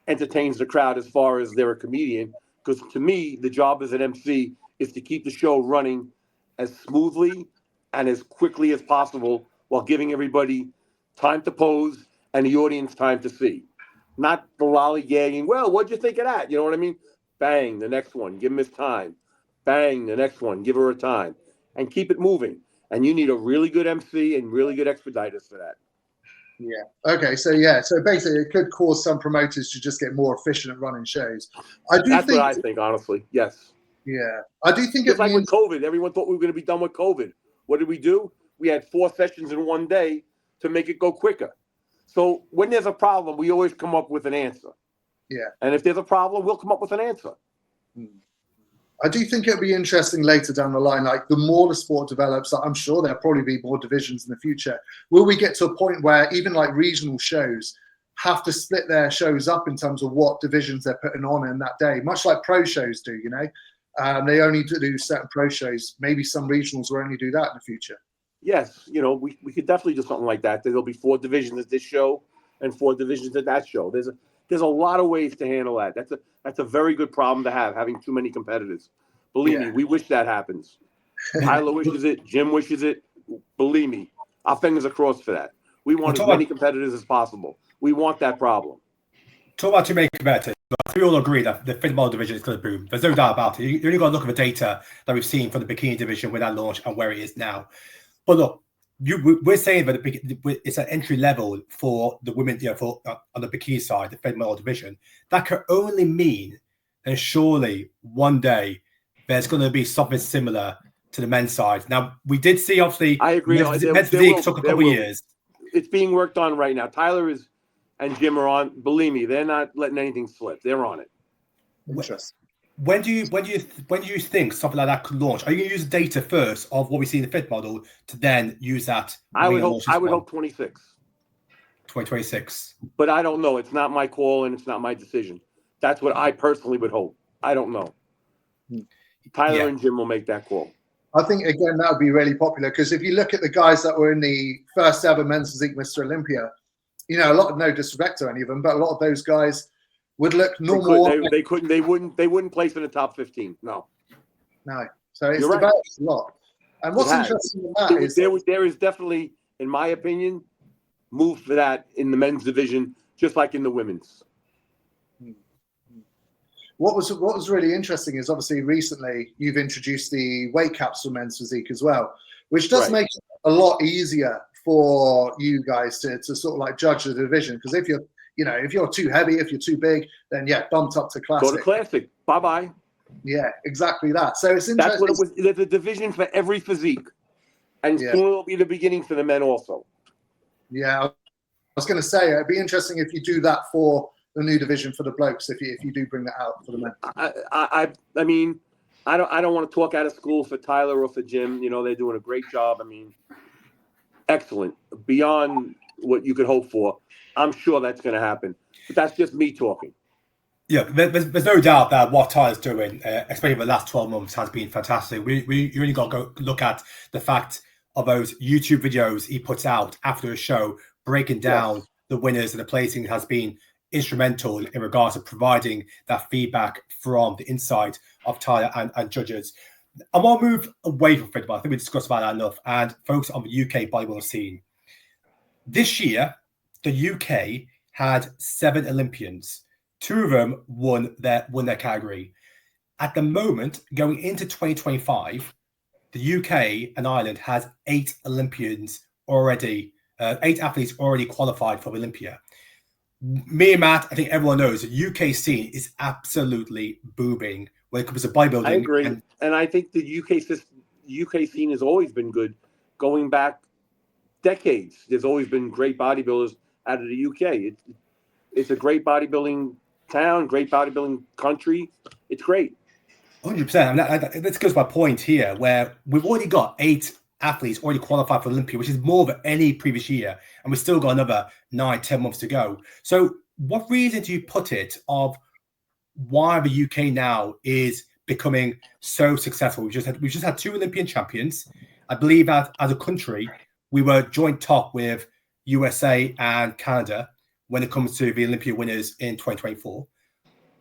entertains the crowd as far as they're a comedian. Because to me, the job as an MC is to keep the show running as smoothly and as quickly as possible while giving everybody time to pose and the audience time to see. Not the lollygagging, well, what'd you think of that? You know what I mean? Bang, the next one, give him his time. Bang, the next one, give her a time. And keep it moving. And you need a really good MC and really good expediters for that. Yeah. Okay. So basically it could cause some promoters to just get more efficient at running shows. That's what I think, honestly. Yes. Yeah. I do think it's like with COVID. Everyone thought we were going to be done with COVID. What did we do? We had 4 sessions in one day to make it go quicker. So when there's a problem, we always come up with an answer. Yeah. And if there's a problem, we'll come up with an answer. I do think it'll be interesting later down the line, like the more the sport develops, I'm sure there'll probably be more divisions in the future. Will we get to a point where even like regional shows have to split their shows up in terms of what divisions they're putting on in that day, much like pro shows do, they only do certain pro shows. Maybe some regionals will only do that in the future. Yes, we could definitely do something like that. There'll be 4 divisions at this show and 4 divisions at that show. There's a lot of ways to handle that. That's a very good problem to have, having too many competitors. Believe me, we wish that happens. Tyler wishes it. Jim wishes it. Believe me, our fingers are crossed for that. We want as many competitors as possible. We want that problem. Talk about too many competitors. We all agree that the fit model division is going to boom. There's no doubt about it. You only got to look at the data that we've seen from the bikini division when that launched and where it is now. But look, we're saying that it's an entry level for the women, for on the bikini side, the fit model division. That can only mean, and surely one day there's going to be something similar to the men's side. Now, we did see, obviously, I agree. Men's Physique took a couple of years. It's being worked on right now. Tyler and Jim are on. Believe me, they're not letting anything slip. They're on it. Interesting. When do you think something like that could launch? Are you going to use data first of what we see in the fit model to then use that? I would hope 26. 2026. But I don't know. It's not my call and it's not my decision. That's what I personally would hope. I don't know. Tyler and Jim will make that call. I think, again, that would be really popular because if you look at the guys that were in the first ever men's physique Mr. Olympia, you know, a lot of, no disrespect to any of them, but a lot of those guys would look normal. They wouldn't place in the top 15. No. So it's developed a lot. And what's interesting in that is there is definitely, in my opinion, move for that in the men's division, just like in the women's. What was really interesting is obviously recently you've introduced the weight caps for men's physique as well, which does make it a lot easier for you guys to sort of like judge the division. Because if you're too heavy, if you're too big, then bumped up to classic. Go to classic. Bye-bye. Yeah, exactly that. So it's interesting. That's what it was. There's a division for every physique. And soon it'll be the beginning for the men also. Yeah, I was going to say, it'd be interesting if you do that for the new division for the blokes, if you do bring that out for the men. I mean, I don't want to talk out of school for Tyler or for Jim. You know, they're doing a great job. I mean, excellent. Beyond what you could hope for. I'm sure that's going to happen. But that's just me talking. Yeah, there's no doubt that what Tyler's doing, especially in the last 12 months, has been fantastic. You really got to go look at the fact of those YouTube videos he puts out after a show, breaking down the winners and the placing has been instrumental in regards to providing that feedback from the inside of Tyler and judges. I want to move away from football. I think we discussed about that enough and focus on the UK bodybuilding scene. This year, the UK had 7 Olympians. 2 of them won their category. At the moment, going into 2025, the UK and Ireland has 8 Olympians already, 8 athletes already qualified for Olympia. Me and Matt, I think everyone knows the UK scene is absolutely booming when it comes to bodybuilding. I agree. And I think the UK scene has always been good. Going back decades, there's always been great bodybuilders out of the UK. It's a great bodybuilding town, great bodybuilding country. It's great. 100%. This goes to my point here, where we've already got 8 athletes already qualified for Olympia, which is more than any previous year, and we've still got another 9-10 months to go. So, what reason do you put it of why the UK now is becoming so successful? We've just had 2 Olympian champions. I believe that as a country, we were joint top with USA and Canada when it comes to the Olympia winners in 2024.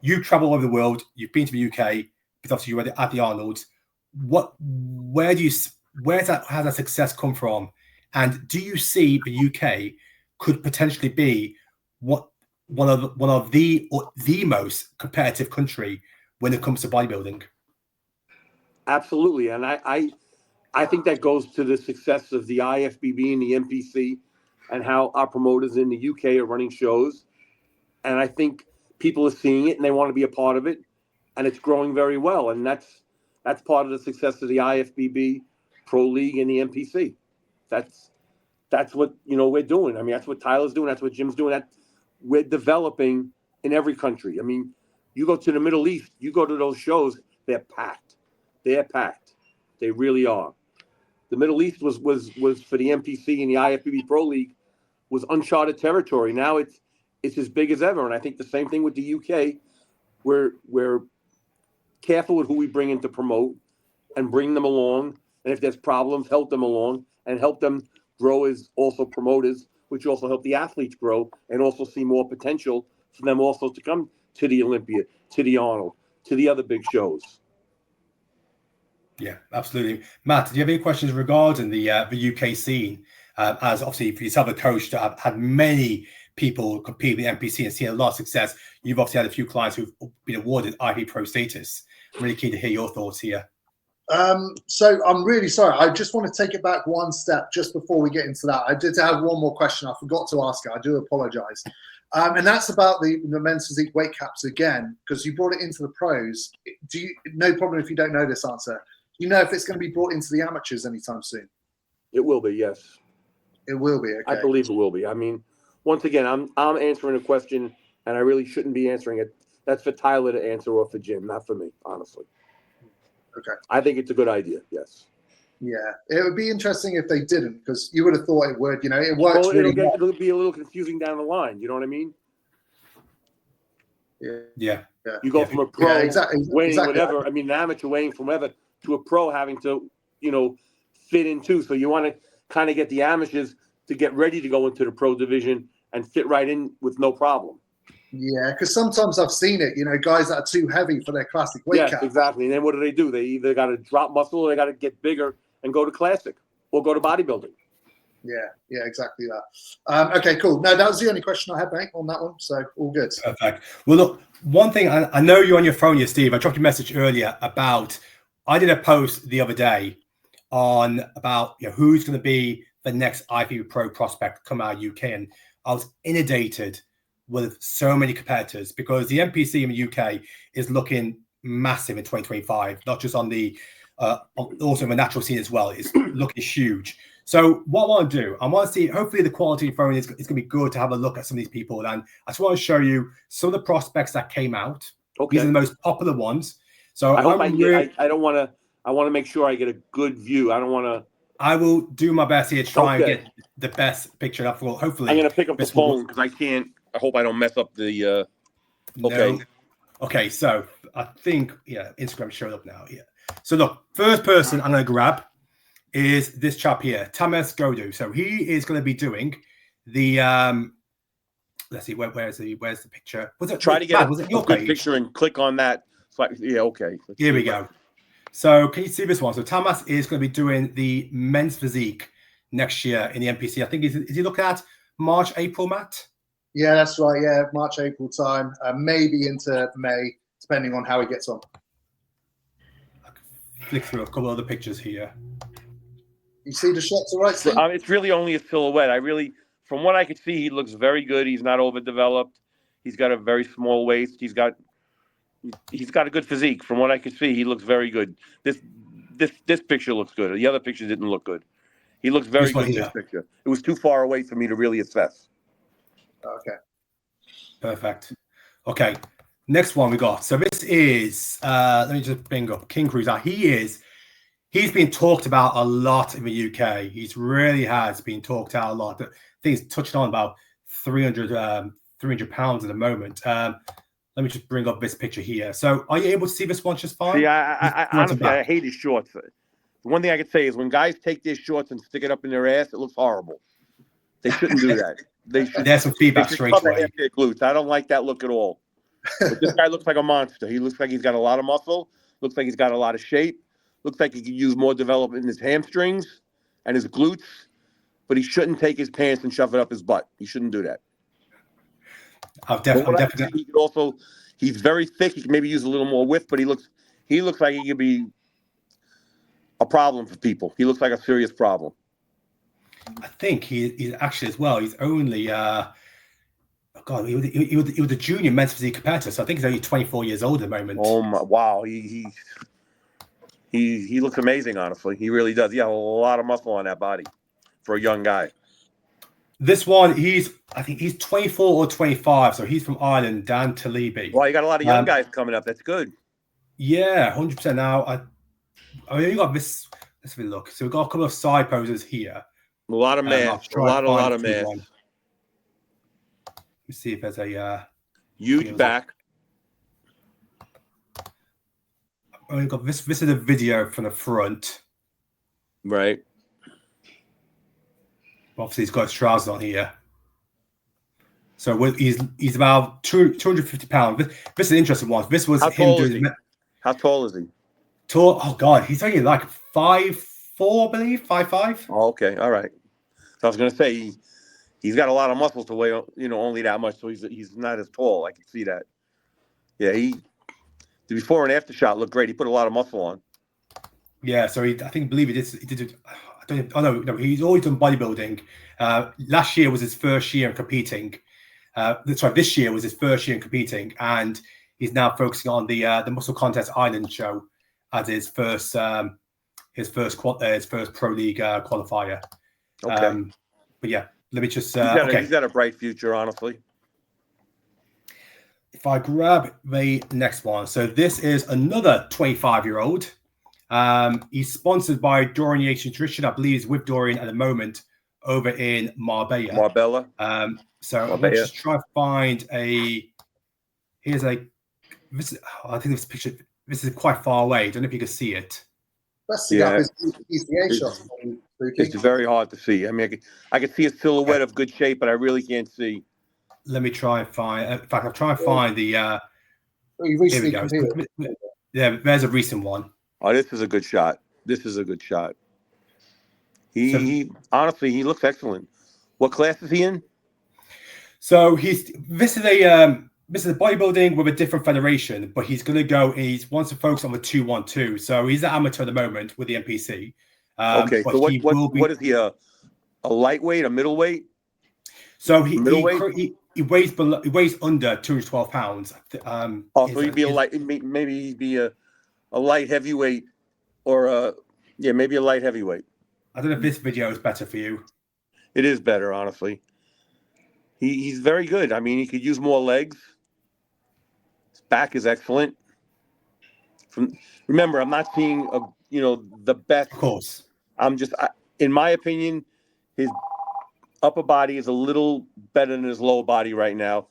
You travel all over the world. You've been to the UK because obviously you were at the Arnold's. Where has that success come from? And do you see the UK could potentially be one of the most competitive country when it comes to bodybuilding? Absolutely, and I think that goes to the success of the IFBB and the NPC, and how our promoters in the UK are running shows. And I think people are seeing it and they want to be a part of it, and it's growing very well. And that's part of the success of the IFBB Pro League and the NPC. That's what we're doing. I mean, that's what Tyler's doing. That's what Jim's doing. That we're developing in every country. I mean, you go to the Middle East, you go to those shows, they're packed. They're packed. They really are. The Middle East was for the NPC and the IFBB Pro League was uncharted territory. Now it's as big as ever. And I think the same thing with the UK. We're careful with who we bring in to promote and bring them along. And if there's problems, help them along and help them grow as also promoters, which also help the athletes grow and also see more potential for them also to come to the Olympia, to the Arnold, to the other big shows. Yeah, absolutely. Matt, do you have any questions regarding the UK scene? As obviously for yourself, a coach that have had many people compete with the NPC and seen a lot of success. You've obviously had a few clients who've been awarded IFBB Pro status. I'm really keen to hear your thoughts here. So I'm really sorry. I just want to take it back one step just before we get into that. I did have one more question. I forgot to ask it. I do apologize. And that's about the men's physique weight caps again, because you brought it into the pros. No problem if you don't know this answer. Do you know if it's going to be brought into the amateurs anytime soon? It will be, yes. It will be, okay. I believe it will be. I mean, once again, I'm answering a question, and I really shouldn't be answering it. That's for Tyler to answer or for Jim, not for me, honestly. Okay. I think it's a good idea, yes. Yeah, it would be interesting if they didn't, because you would have thought it would. It works really well. It'll be a little confusing down the line. You know what I mean? Yeah. You go from a pro exactly. weighing whatever. I mean, an amateur weighing from whatever to a pro having to fit in too. So you want to kind of get the amateurs to get ready to go into the pro division and fit right in with no problem. Yeah, because sometimes I've seen it, guys that are too heavy for their classic weight cap. Exactly. And then what do? They either got to drop muscle or they got to get bigger and go to classic or go to bodybuilding. Yeah, exactly that. Okay, cool. No, that was the only question I had, mate, on that one. So all good. Perfect. Well, look, one thing, I know you're on your phone here, Steve. I dropped you a message earlier about, I did a post the other day on about who's going to be the next IFBB Pro prospect come out of UK. And I was inundated with so many competitors because the NPC in the UK is looking massive in 2025, not just on the also in the natural scene as well. It's looking huge. So what I want to do, I want to see, hopefully the quality of phone is going to be good to have a look at some of these people. And I just want to show you some of the prospects that came out. Okay. These are the most popular ones. So I hope I want to make sure I get a good view. I don't want to. I will do my best here to try and get the best picture up for. Hopefully, I'm going to pick up the phone because I can't. I hope I don't mess up the. Okay. No. Okay, so I think Instagram showed up now. Yeah. So look, first person I'm going to grab is this chap here, Tamas Godu. So he is going to be doing the. Let's see, where's the picture? Was it? Try to get a your good picture and click on that. Okay. Here we go. So can you see this one? So Tamas is going to be doing the men's physique next year in the NPC. I think is he looking at March, April, Matt? Yeah, that's right. Yeah, March, April time, maybe into May, depending on how he gets on. I'll flick through a couple other pictures here. You see the shots, all right, Steve? It's really only a silhouette. From what I could see, he looks very good. He's not overdeveloped. He's got a very small waist. He's got a good physique. From what I could see, he looks very good. This picture looks good. The other picture didn't look good. He looks very good in this picture. It was too far away for me to really assess. Okay. Perfect. Okay. Next one we got. So this is let me just bring up King Cruiser. He's been talked about a lot in the UK. He's really has been talked out a lot. I think he's touched on about 300 pounds at the moment. Let me just bring up this picture here. So are you able to see this one just fine? Yeah, honestly, I hate his shorts. The one thing I could say is when guys take their shorts and stick it up in their ass, it looks horrible. They shouldn't do that. There's some feedback straight away. Their glutes. I don't like that look at all. But this guy looks like a monster. He looks like he's got a lot of muscle. Looks like he's got a lot of shape. Looks like he could use more development in his hamstrings and his glutes. But he shouldn't take his pants and shove it up his butt. He shouldn't do that. I'm definitely. He could also. He's very thick. He can maybe use a little more width, but he looks like he could be a problem for people. He looks like a serious problem. I think he's actually as well. He's only he was a junior men's physique competitor, so I think he's only 24 years old at the moment. Oh my! Wow, he looks amazing. Honestly, he really does. He has a lot of muscle on that body for a young guy. This one, I think he's 24 or 25, so he's from Ireland, Dan Talibi. Well, you got a lot of young guys coming up. That's good. Yeah, 100%. Now, I mean, you got this. Let's have a look. So we've got a couple of side poses here. A lot of mass. A lot of mass. Let me see if there's a huge back. Oh, you got this. This is a video from the front. Right. Obviously, he's got his trousers on here. So he's about 250 pounds. This is an interesting one. This was him doing. How tall is he? Tall. Oh God, he's only like 5'4", I believe, 5'5". Oh, okay, all right. So I was gonna say he's got a lot of muscle to weigh, only that much. So he's not as tall. I can see that. Yeah, the before and after shot looked great. He put a lot of muscle on. Yeah, so I believe he did. No, he's always done bodybuilding. Last year was his first year in competing. This year was his first year in competing, and he's now focusing on the Muscle Contest Island show as his first pro league qualifier. Okay. But yeah, let me just. He's got a bright future, honestly. If I grab the next one, so this is another 25-year-old. He's sponsored by Dorian Yates Nutrition. I believe he's with Dorian at the moment over in Marbella. So I'll just try to find I think this picture, this is quite far away. I don't know if you can see it. Best to get up his PCA shots. It's very hard to see. I mean, I could see a silhouette of good shape, but I really can't see. Let me try and find. In fact, I'll try and find the. He recently here we competed. go. Yeah, there's a recent one. Oh, this is a good shot. This is a good shot. He honestly, he looks excellent. What class is he in? So this is a bodybuilding with a different federation, but he's going to go. He wants to focus on the 212. So he's an amateur at the moment with the NPC. Okay, so what is he, a lightweight, a middleweight? So he weighs under 212 pounds. So he'd be maybe he'd be a light heavyweight, or maybe a light heavyweight. I don't know if this video is better for you. It is better, honestly. He's very good. I mean, he could use more legs. His back is excellent. Remember, I'm not seeing the best. Of course. In my opinion, his upper body is a little better than his lower body right now,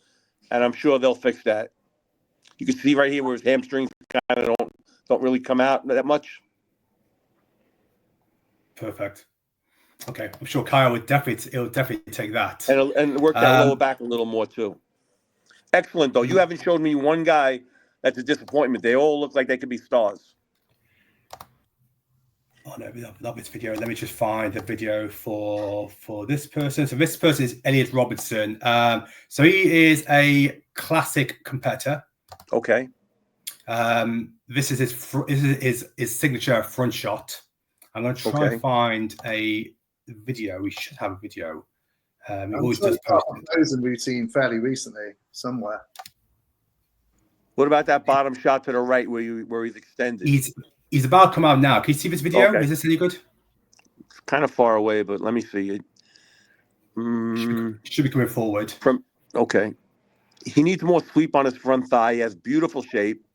and I'm sure they'll fix that. You can see right here where his hamstrings kind of don't really come out that much. Perfect. Okay, I'm sure Kyle would definitely take that and work that lower back a little more too. Excellent though. You haven't showed me one guy that's a disappointment. They all look like they could be stars. Oh no, not this video. Let me just find the video for this person. So this person is Elliot Robertson. So he is a classic competitor. Okay. This is his signature front shot. I'm going to try and find a video. We should have a video. He always does post a posing routine fairly recently somewhere. What about that bottom shot to the right where he's extended? He's about to come out now. Can you see this video? Okay. Is this any good? It's kind of far away, but let me see it. Should be coming forward. Okay. He needs more sweep on his front thigh. He has beautiful shape,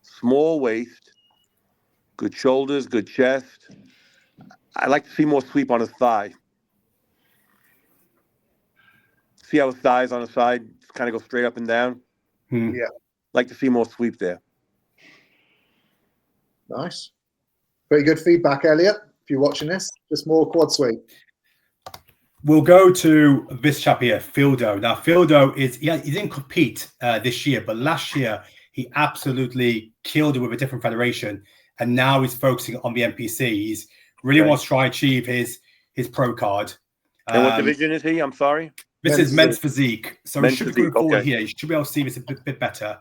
small waist, good shoulders, good chest. I'd like to see more sweep on his thigh. See how his thighs on the side kind of go straight up and down? Yeah. Like to see more sweep there. Nice. Very good feedback, Elliot. If you're watching this, just more quad sweep. We'll go to this chap here, Fildo. Now, Fildo he didn't compete this year, but last year he absolutely killed it with a different federation, and now he's focusing on the NPC. He's really wants to try and achieve his pro card. And what division is he? I'm sorry. This is men's physique. So he should be going forward here. You should be able to see this a bit better.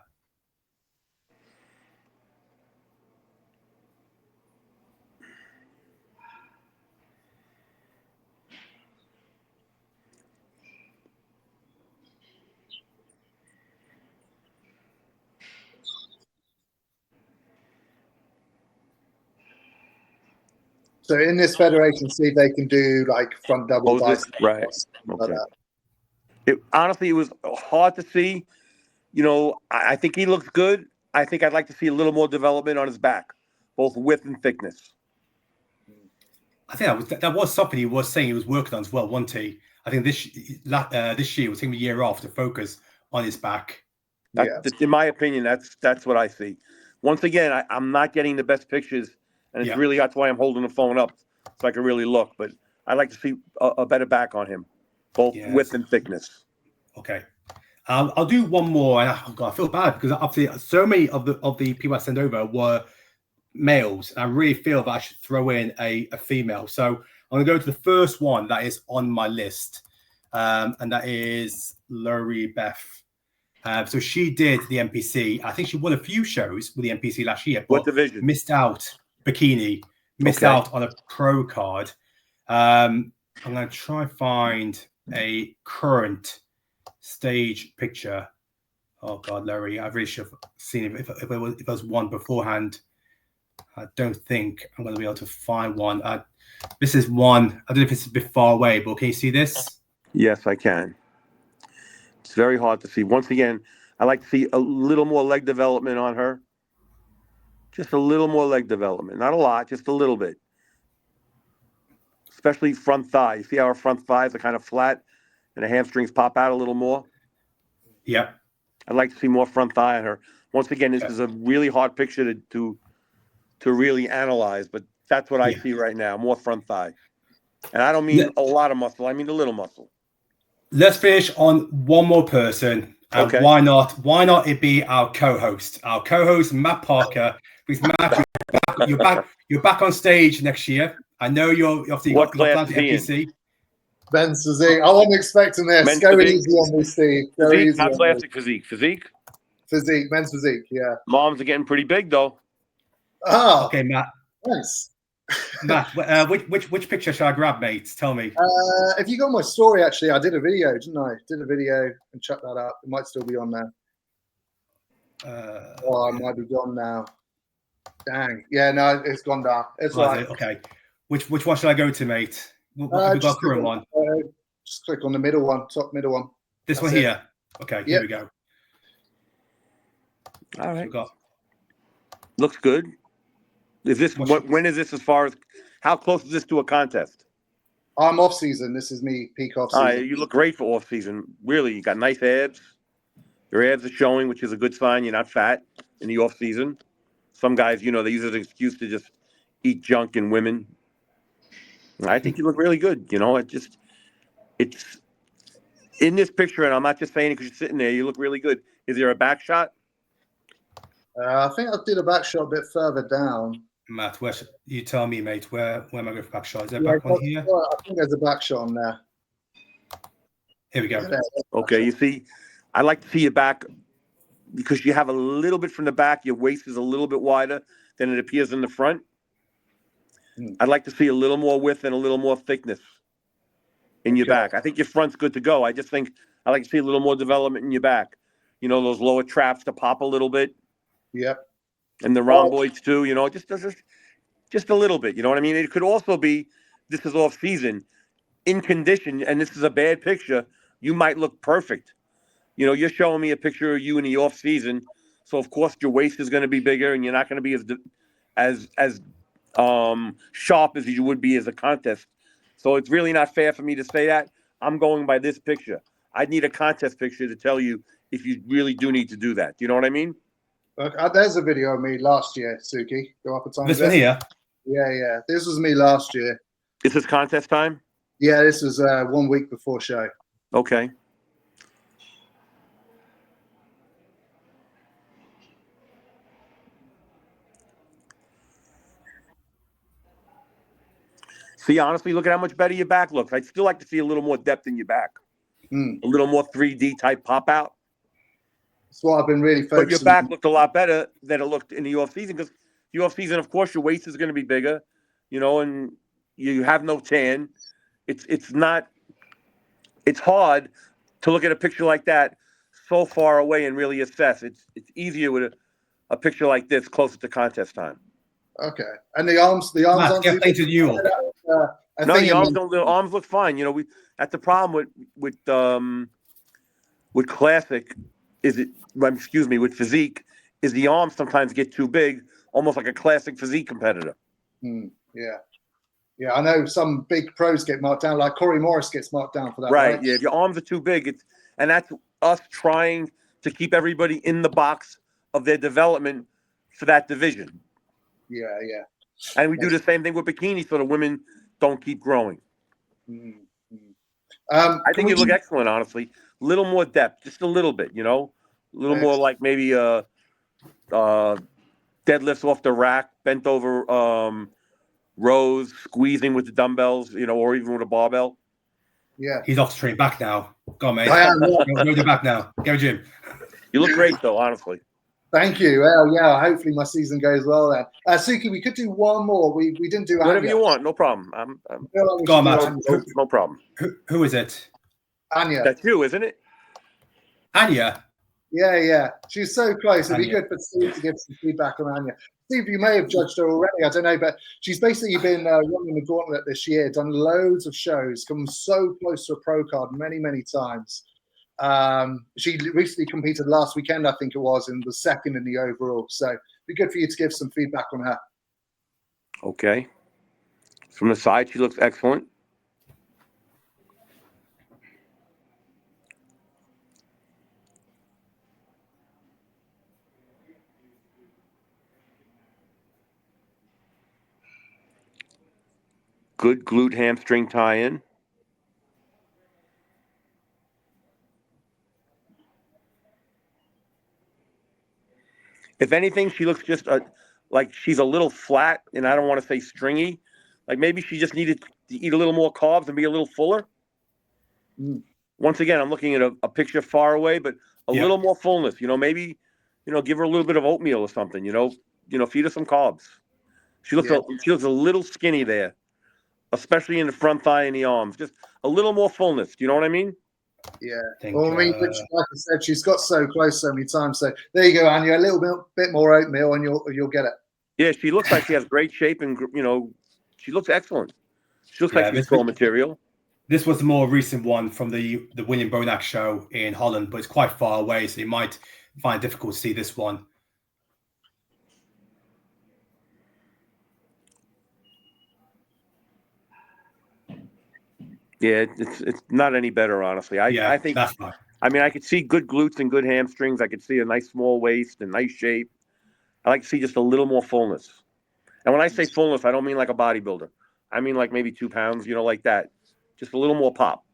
So in this federation, see if they can do like front double biceps. Right. Okay. Honestly, it was hard to see. I think he looks good. I think I'd like to see a little more development on his back, both width and thickness. I think that was something he was saying he was working on as well, wasn't he? I think this year was taking a year off to focus on his back. In my opinion, that's what I see. Once again, I'm not getting the best pictures. And it's really, that's why I'm holding the phone up so I can really look. But I'd like to see a better back on him, both width and thickness. Okay. I'll do one more. And I feel bad because obviously so many of the people I sent over were males. And I really feel that I should throw in a female. So I'm going to go to the first one that is on my list. And that is Lori Beth. So she did the NPC. I think she won a few shows with the NPC last year. But what division? Missed out. Bikini, missed out on a pro card. I'm going to try and find a current stage picture. Oh God, Larry, I really should have seen it if there was one beforehand. I don't think I'm going to be able to find one. This is one. I don't know if it's a bit far away, but can you see this? Yes, I can. It's very hard to see. Once again, I like to see a little more leg development on her. Just a little more leg development. Not a lot, just a little bit. Especially front thigh. You see how our front thighs are kind of flat and the hamstrings pop out a little more? Yeah. I'd like to see more front thigh on her. Once again, this is a really hard picture to really analyze, but That's what I Yeah. see right now, more front thigh. And I don't mean a lot of muscle. I mean a little muscle. Let's finish on one more person. And Okay. why not? Why not it be our co-host? Our co-host, Matt Parker. Because Matt, you're back on stage next year. I know you're obviously What got class plans for is he in? NPC. Men's physique. I wasn't expecting this. Men's Go physique? easy on me, Steve. Go Physique, easy not on me. plastic physique. Physique. Physique, men's physique, yeah. Moms are getting pretty big though. Oh, Okay, Matt. nice. Matt, which picture should I grab, mate? Tell me. If you got my story, actually, I did a video, didn't I? Did a video and chuck that up. It might still be on there. I might be gone now. Dang. Yeah, no, it's gone down. It's all right. Okay. Which one should I go to, mate? We've got a current one. Just click on the middle one, top middle one. This That's one it. here. Okay, here we go. All right. Got. Looks good. Is this when is this as far as how close is this to a contest? I'm off season. This is me peak off season. You look great for off season. Really, you got nice abs. Your abs are showing, which is a good sign. You're not fat in the off season. Some guys, they use it as an excuse to just eat junk in women. I think you look really good. It's in this picture, and I'm not just saying it because you're sitting there. You look really good. Is there a back shot? I think I did a back shot a bit further down. Matt, you tell me, mate. Where am I going for back shot? Is there back one here? I think there's a back shot on there. Here we go. Okay, you see, I like to see your back because you have a little bit from the back. Your waist is a little bit wider than it appears in the front. I'd like to see a little more width and a little more thickness in your back. I think your front's good to go. I just think I like to see a little more development in your back. Those lower traps to pop a little bit. Yep. And the rhomboids too, just a little bit. You know what I mean? It could also be this is off season, in condition, and this is a bad picture. You might look perfect. You're showing me a picture of you in the off season, so of course your waist is going to be bigger, and you're not going to be as sharp as you would be as a contest. So it's really not fair for me to say that. I'm going by this picture. I need a contest picture to tell you if you really do need to do that. You know what I mean? There's a video of me last year, Suki. Go up a tiny bit. This one here? Yeah. This was me last year. Is this contest time? Yeah, this was 1 week before show. Okay. See, honestly, look at how much better your back looks. I'd still like to see a little more depth in your back. A little more 3D type pop out. That's what I've been really focusing on. But your back looked a lot better than it looked in the off season because the off season, of course, your waist is going to be bigger, and you have no tan. It's hard to look at a picture like that so far away and really assess. It's easier with a picture like this closer to contest time. Okay, and the arms Matt, get painted you. No, the arms don't. The arms look fine. That's the problem with classic. With physique, is the arms sometimes get too big, almost like a classic physique competitor. Yeah, I know some big pros get marked down, like Corey Morris gets marked down for that. Right. Yeah, if your arms are too big, and that's us trying to keep everybody in the box of their development for that division. Yeah. And we do the same thing with bikini, so the women don't keep growing. I think you look excellent, honestly. A little more depth, just a little bit, a little more like maybe deadlifts off the rack, bent over rows, squeezing with the dumbbells, or even with a barbell. Yeah. He's off to train back now. Go on, mate. I am. Go to back now. Go, Jim. You look great, though, honestly. Thank you. Well, yeah, hopefully my season goes well then. Suki, we could do one more. We didn't do whatever Anya. you want, no problem. Go on, Matt. No problem. Who is it? Anya. That's you, isn't it? Anya. Yeah. She's so close. It'd be Anya. good for Steve to give some feedback on Anya. Steve, you may have judged her already. I don't know, but she's basically been running the gauntlet this year, done loads of shows, come so close to a pro card many, many times. She recently competed last weekend, I think it was, and was second in the overall. So it'd be good for you to give some feedback on her. Okay. From the side, she looks excellent. Good glute hamstring tie-in. If anything, she looks just like she's a little flat, and I don't want to say stringy. Like maybe she just needed to eat a little more carbs and be a little fuller. Once again, I'm looking at a picture far away, but a little more fullness. Maybe, give her a little bit of oatmeal or something. Feed her some carbs. She looks a little skinny there, especially in the front thigh and the arms. Just a little more fullness. Do you know what I mean? Yeah. Well, I mean, like I said, she's got so close so many times. So there you go, Anya. A little bit more oatmeal, and you'll get it. Yeah, she looks like she has great shape, and she looks excellent. She looks like she's raw material. This was the more recent one from the William Bonac show in Holland, but it's quite far away, so you might find it difficult to see this one. Yeah, it's not any better, honestly. I think that's fine. I mean, I could see good glutes and good hamstrings. I could see a nice small waist and nice shape. I like to see just a little more fullness. And when I say fullness, I don't mean like a bodybuilder. I mean like maybe 2 pounds, like that. Just a little more pop.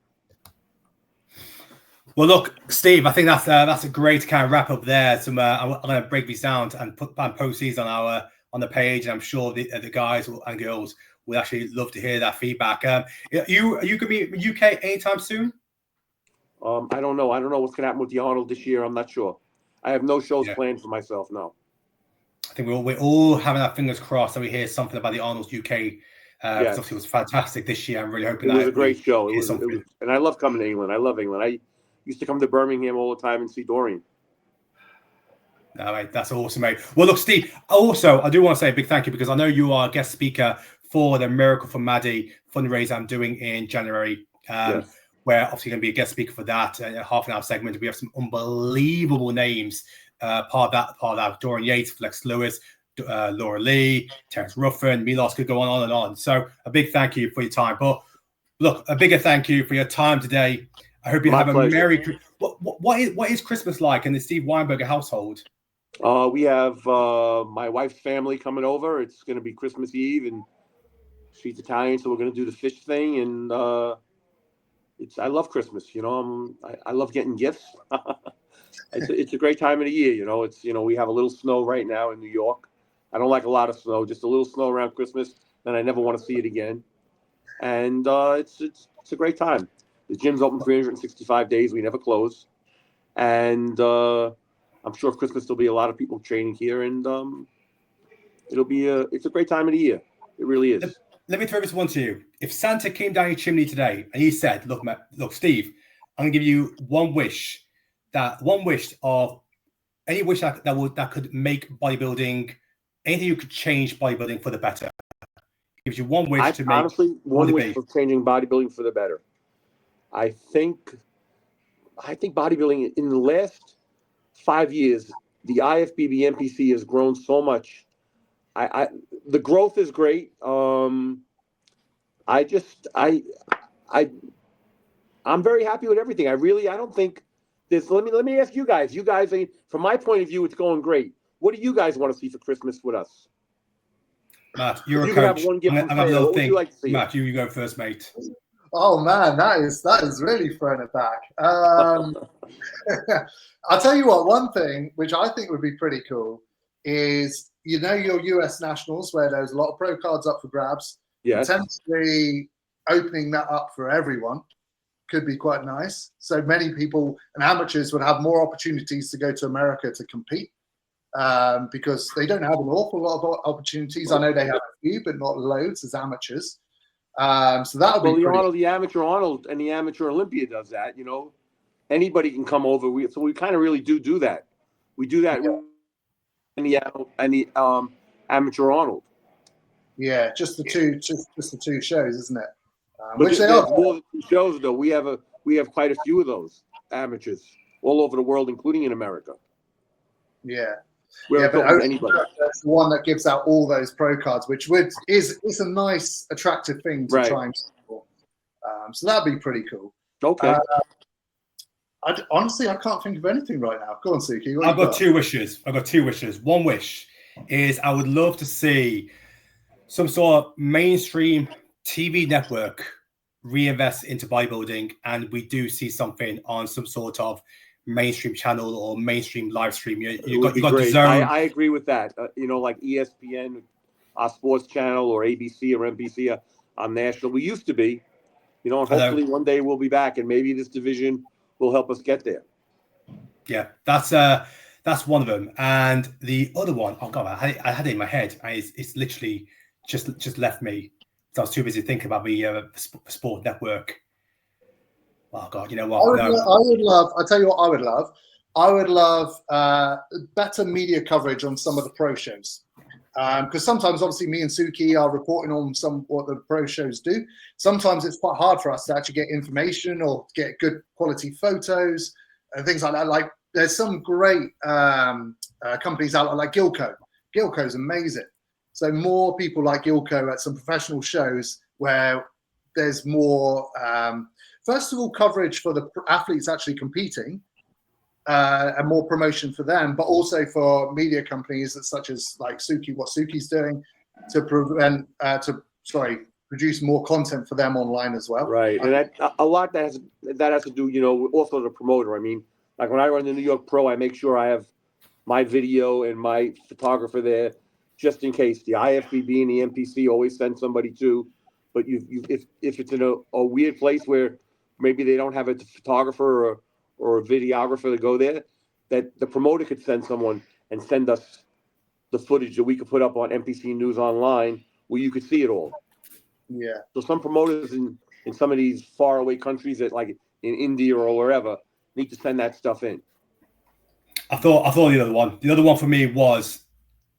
Well, look, Steve, I think that's a great kind of wrap up there. I'm going to break these down and post these on the page. And I'm sure the guys and girls will actually love to hear that feedback. Are you going to be in the UK anytime soon? I don't know. I don't know what's going to happen with the Arnold this year. I'm not sure. I have no shows planned for myself. No. I think we're all having our fingers crossed that we hear something about the Arnold's UK. Obviously, it was fantastic this year. I'm really hoping it was a great show. It was, and I love coming to England. I love England. I used to come to Birmingham all the time and see Dorian. All right, that's awesome, mate. Well, look, Steve, also, I do want to say a big thank you because I know you are a guest speaker for the Miracle for Maddie fundraiser I'm doing in January, where obviously going to be a guest speaker for that, a half an hour segment. We have some unbelievable names, part of that. Dorian Yates, Flex Lewis, Laura Lee, Terence Ruffin, Milos could go on and on. So a big thank you for your time. But look, a bigger thank you for your time today. I hope you have a merry. What is Christmas like in the Steve Weinberger household? We have my wife's family coming over. It's going to be Christmas Eve, and she's Italian, so we're going to do the fish thing. And I love Christmas. I love getting gifts. It's a great time of the year. We have a little snow right now in New York. I don't like a lot of snow, just a little snow around Christmas. Then I never want to see it again. And it's a great time. The gym's open 365 days. We never close. And I'm sure Christmas there'll be a lot of people training here, and it's a great time of the year. It really is. Let me throw this one to you. If Santa came down your chimney today and he said, "Look, Steve, I'm gonna give you one wish of any wish that could make bodybuilding, anything you could change bodybuilding for the better." Gives you one wish to make. Honestly, one wish for changing bodybuilding for the better. I think bodybuilding in the last 5 years, the IFBB NPC has grown so much. The growth is great. I'm very happy with everything. I don't think this. Let me ask you guys. You guys, from my point of view, it's going great. What do you guys want to see for Christmas with us? Matt, you're a coach. I'm a little thing. Like Matt, you go first, mate. Oh man, that is really throwing it back. I'll tell you what. One thing which I think would be pretty cool is your US nationals where there's a lot of pro cards up for grabs. Yes. Potentially opening that up for everyone could be quite nice. So many people and amateurs would have more opportunities to go to America to compete because they don't have an awful lot of opportunities. I know they have a few, but not loads as amateurs. So that would be the amateur Arnold and the amateur Olympia does that. Anybody can come over. So we kind of really do that. We do that in the amateur Arnold. Yeah, just the two shows, isn't it? Which they are more than 2 shows though. We have quite a few of those amateurs all over the world, including in America. Yeah. But anybody. That's the one that gives out all those pro cards, which is a nice, attractive thing to try and support. So that'd be pretty cool. Okay. Honestly, I can't think of anything right now. Go on, Suki. I've got 2 wishes. One wish is I would love to see some sort of mainstream TV network reinvests into bodybuilding and we do see something on some sort of mainstream channel or mainstream live stream, you got the zone. I agree with that. Like ESPN, our sports channel, or ABC or NBC on national. We used to be, and hopefully one day we'll be back, and maybe this division will help us get there. Yeah, that's one of them, and the other one, oh god, I had it in my head, and it's literally just left me. So I was too busy thinking about the sport network. Oh god, you know what? I would love. I tell you what, I would love. I would love better media coverage on some of the pro shows, because sometimes, obviously, me and Suki are reporting on what the pro shows do. Sometimes it's quite hard for us to actually get information or get good quality photos and things like that. Like, there's some great companies out there, like Gilco. Gilco's amazing. So more people like Gilco at some professional shows where there's more, first of all, coverage for the athletes actually competing, and more promotion for them, but also for media companies such as like Suki, what Suki's doing to produce more content for them online as well. Right, and a lot that has to do, also the promoter. I mean, like when I run the New York Pro, I make sure I have my video and my photographer there, just in case. The IFBB and the MPC always send somebody too. But if it's in a weird place where maybe they don't have a photographer or a videographer to go there, that the promoter could send someone and send us the footage that we could put up on MPC News Online where you could see it all. Yeah. So some promoters in some of these faraway countries, that like in India or wherever, need to send that stuff in. I thought the other one. The other one for me was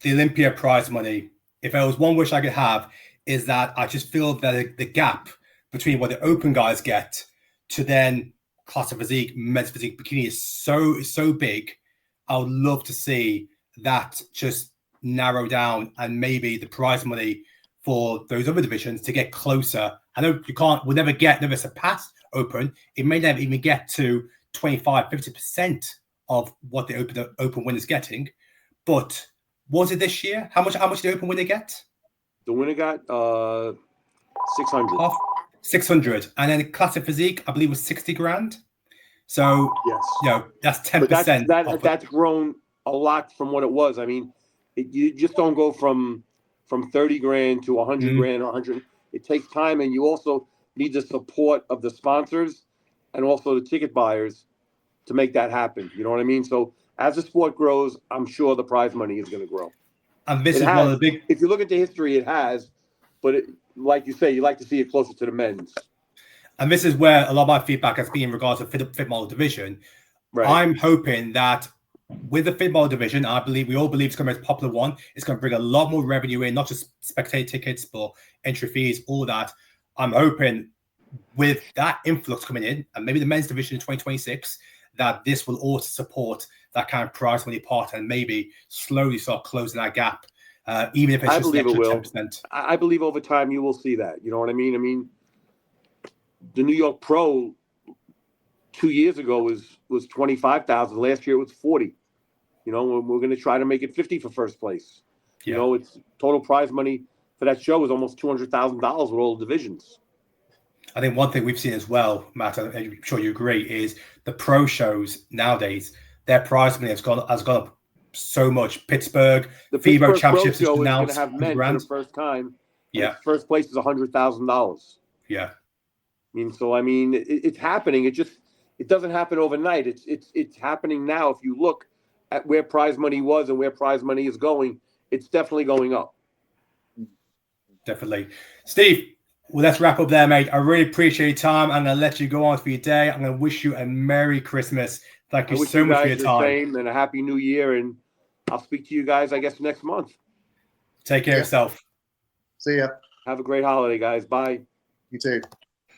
the Olympia prize money. If there was one wish I could have, is that I just feel that the gap between what the open guys get to then class of physique, men's physique, bikini is so big. I would love to see that just narrow down, and maybe the prize money for those other divisions to get closer. I know we'll never surpass open. It may never even get to 25-50% of what the open winner's getting. But was it this year? How much did the open winner get? The winner got 600. 600, and then classic physique, I believe, was 60 grand. So yes, that's 10%. That's grown a lot from what it was. I mean, you just don't go from 30 grand to 100 grand, 100. It takes time, and you also need the support of the sponsors and also the ticket buyers to make that happen. You know what I mean? So as the sport grows, I'm sure the prize money is going to grow. And this is one of the big. If you look at the history, it has, but like you say, you like to see it closer to the men's. And this is where a lot of my feedback has been in regards to fit model division. Right. I'm hoping that with the fit model division, we all believe it's going to be a popular one. It's going to bring a lot more revenue in, not just spectator tickets, but entry fees, all that. I'm hoping with that influx coming in, and maybe the men's division in 2026, that this will also support that kind of prize money part, and maybe slowly start closing that gap, even if it's just an extra 10%. I believe over time you will see that. You know what I mean? I mean, the New York Pro 2 years ago was 25,000. Last year it was 40. We're going to try to make it 50 for first place. Yeah. It's total prize money for that show is almost $200,000 with all the divisions. I think one thing we've seen as well, Matt, I'm sure you agree, is the pro shows nowadays, their prize money has gone up so much. Pittsburgh, the FIBO Championships is announced. Going to have men for the first time. Yeah. First place is $100,000. Yeah. It's happening. It doesn't happen overnight. It's happening now. If you look at where prize money was and where prize money is going, it's definitely going up. Definitely. Steve, well, let's wrap up there, mate. I really appreciate your time. I'm going to let you go on for your day. I'm going to wish you a Merry Christmas. Thank you so much for your time. Same, and a Happy New Year. And I'll speak to you guys, I guess, next month. Take care of yourself. See ya. Have a great holiday, guys. Bye. You too.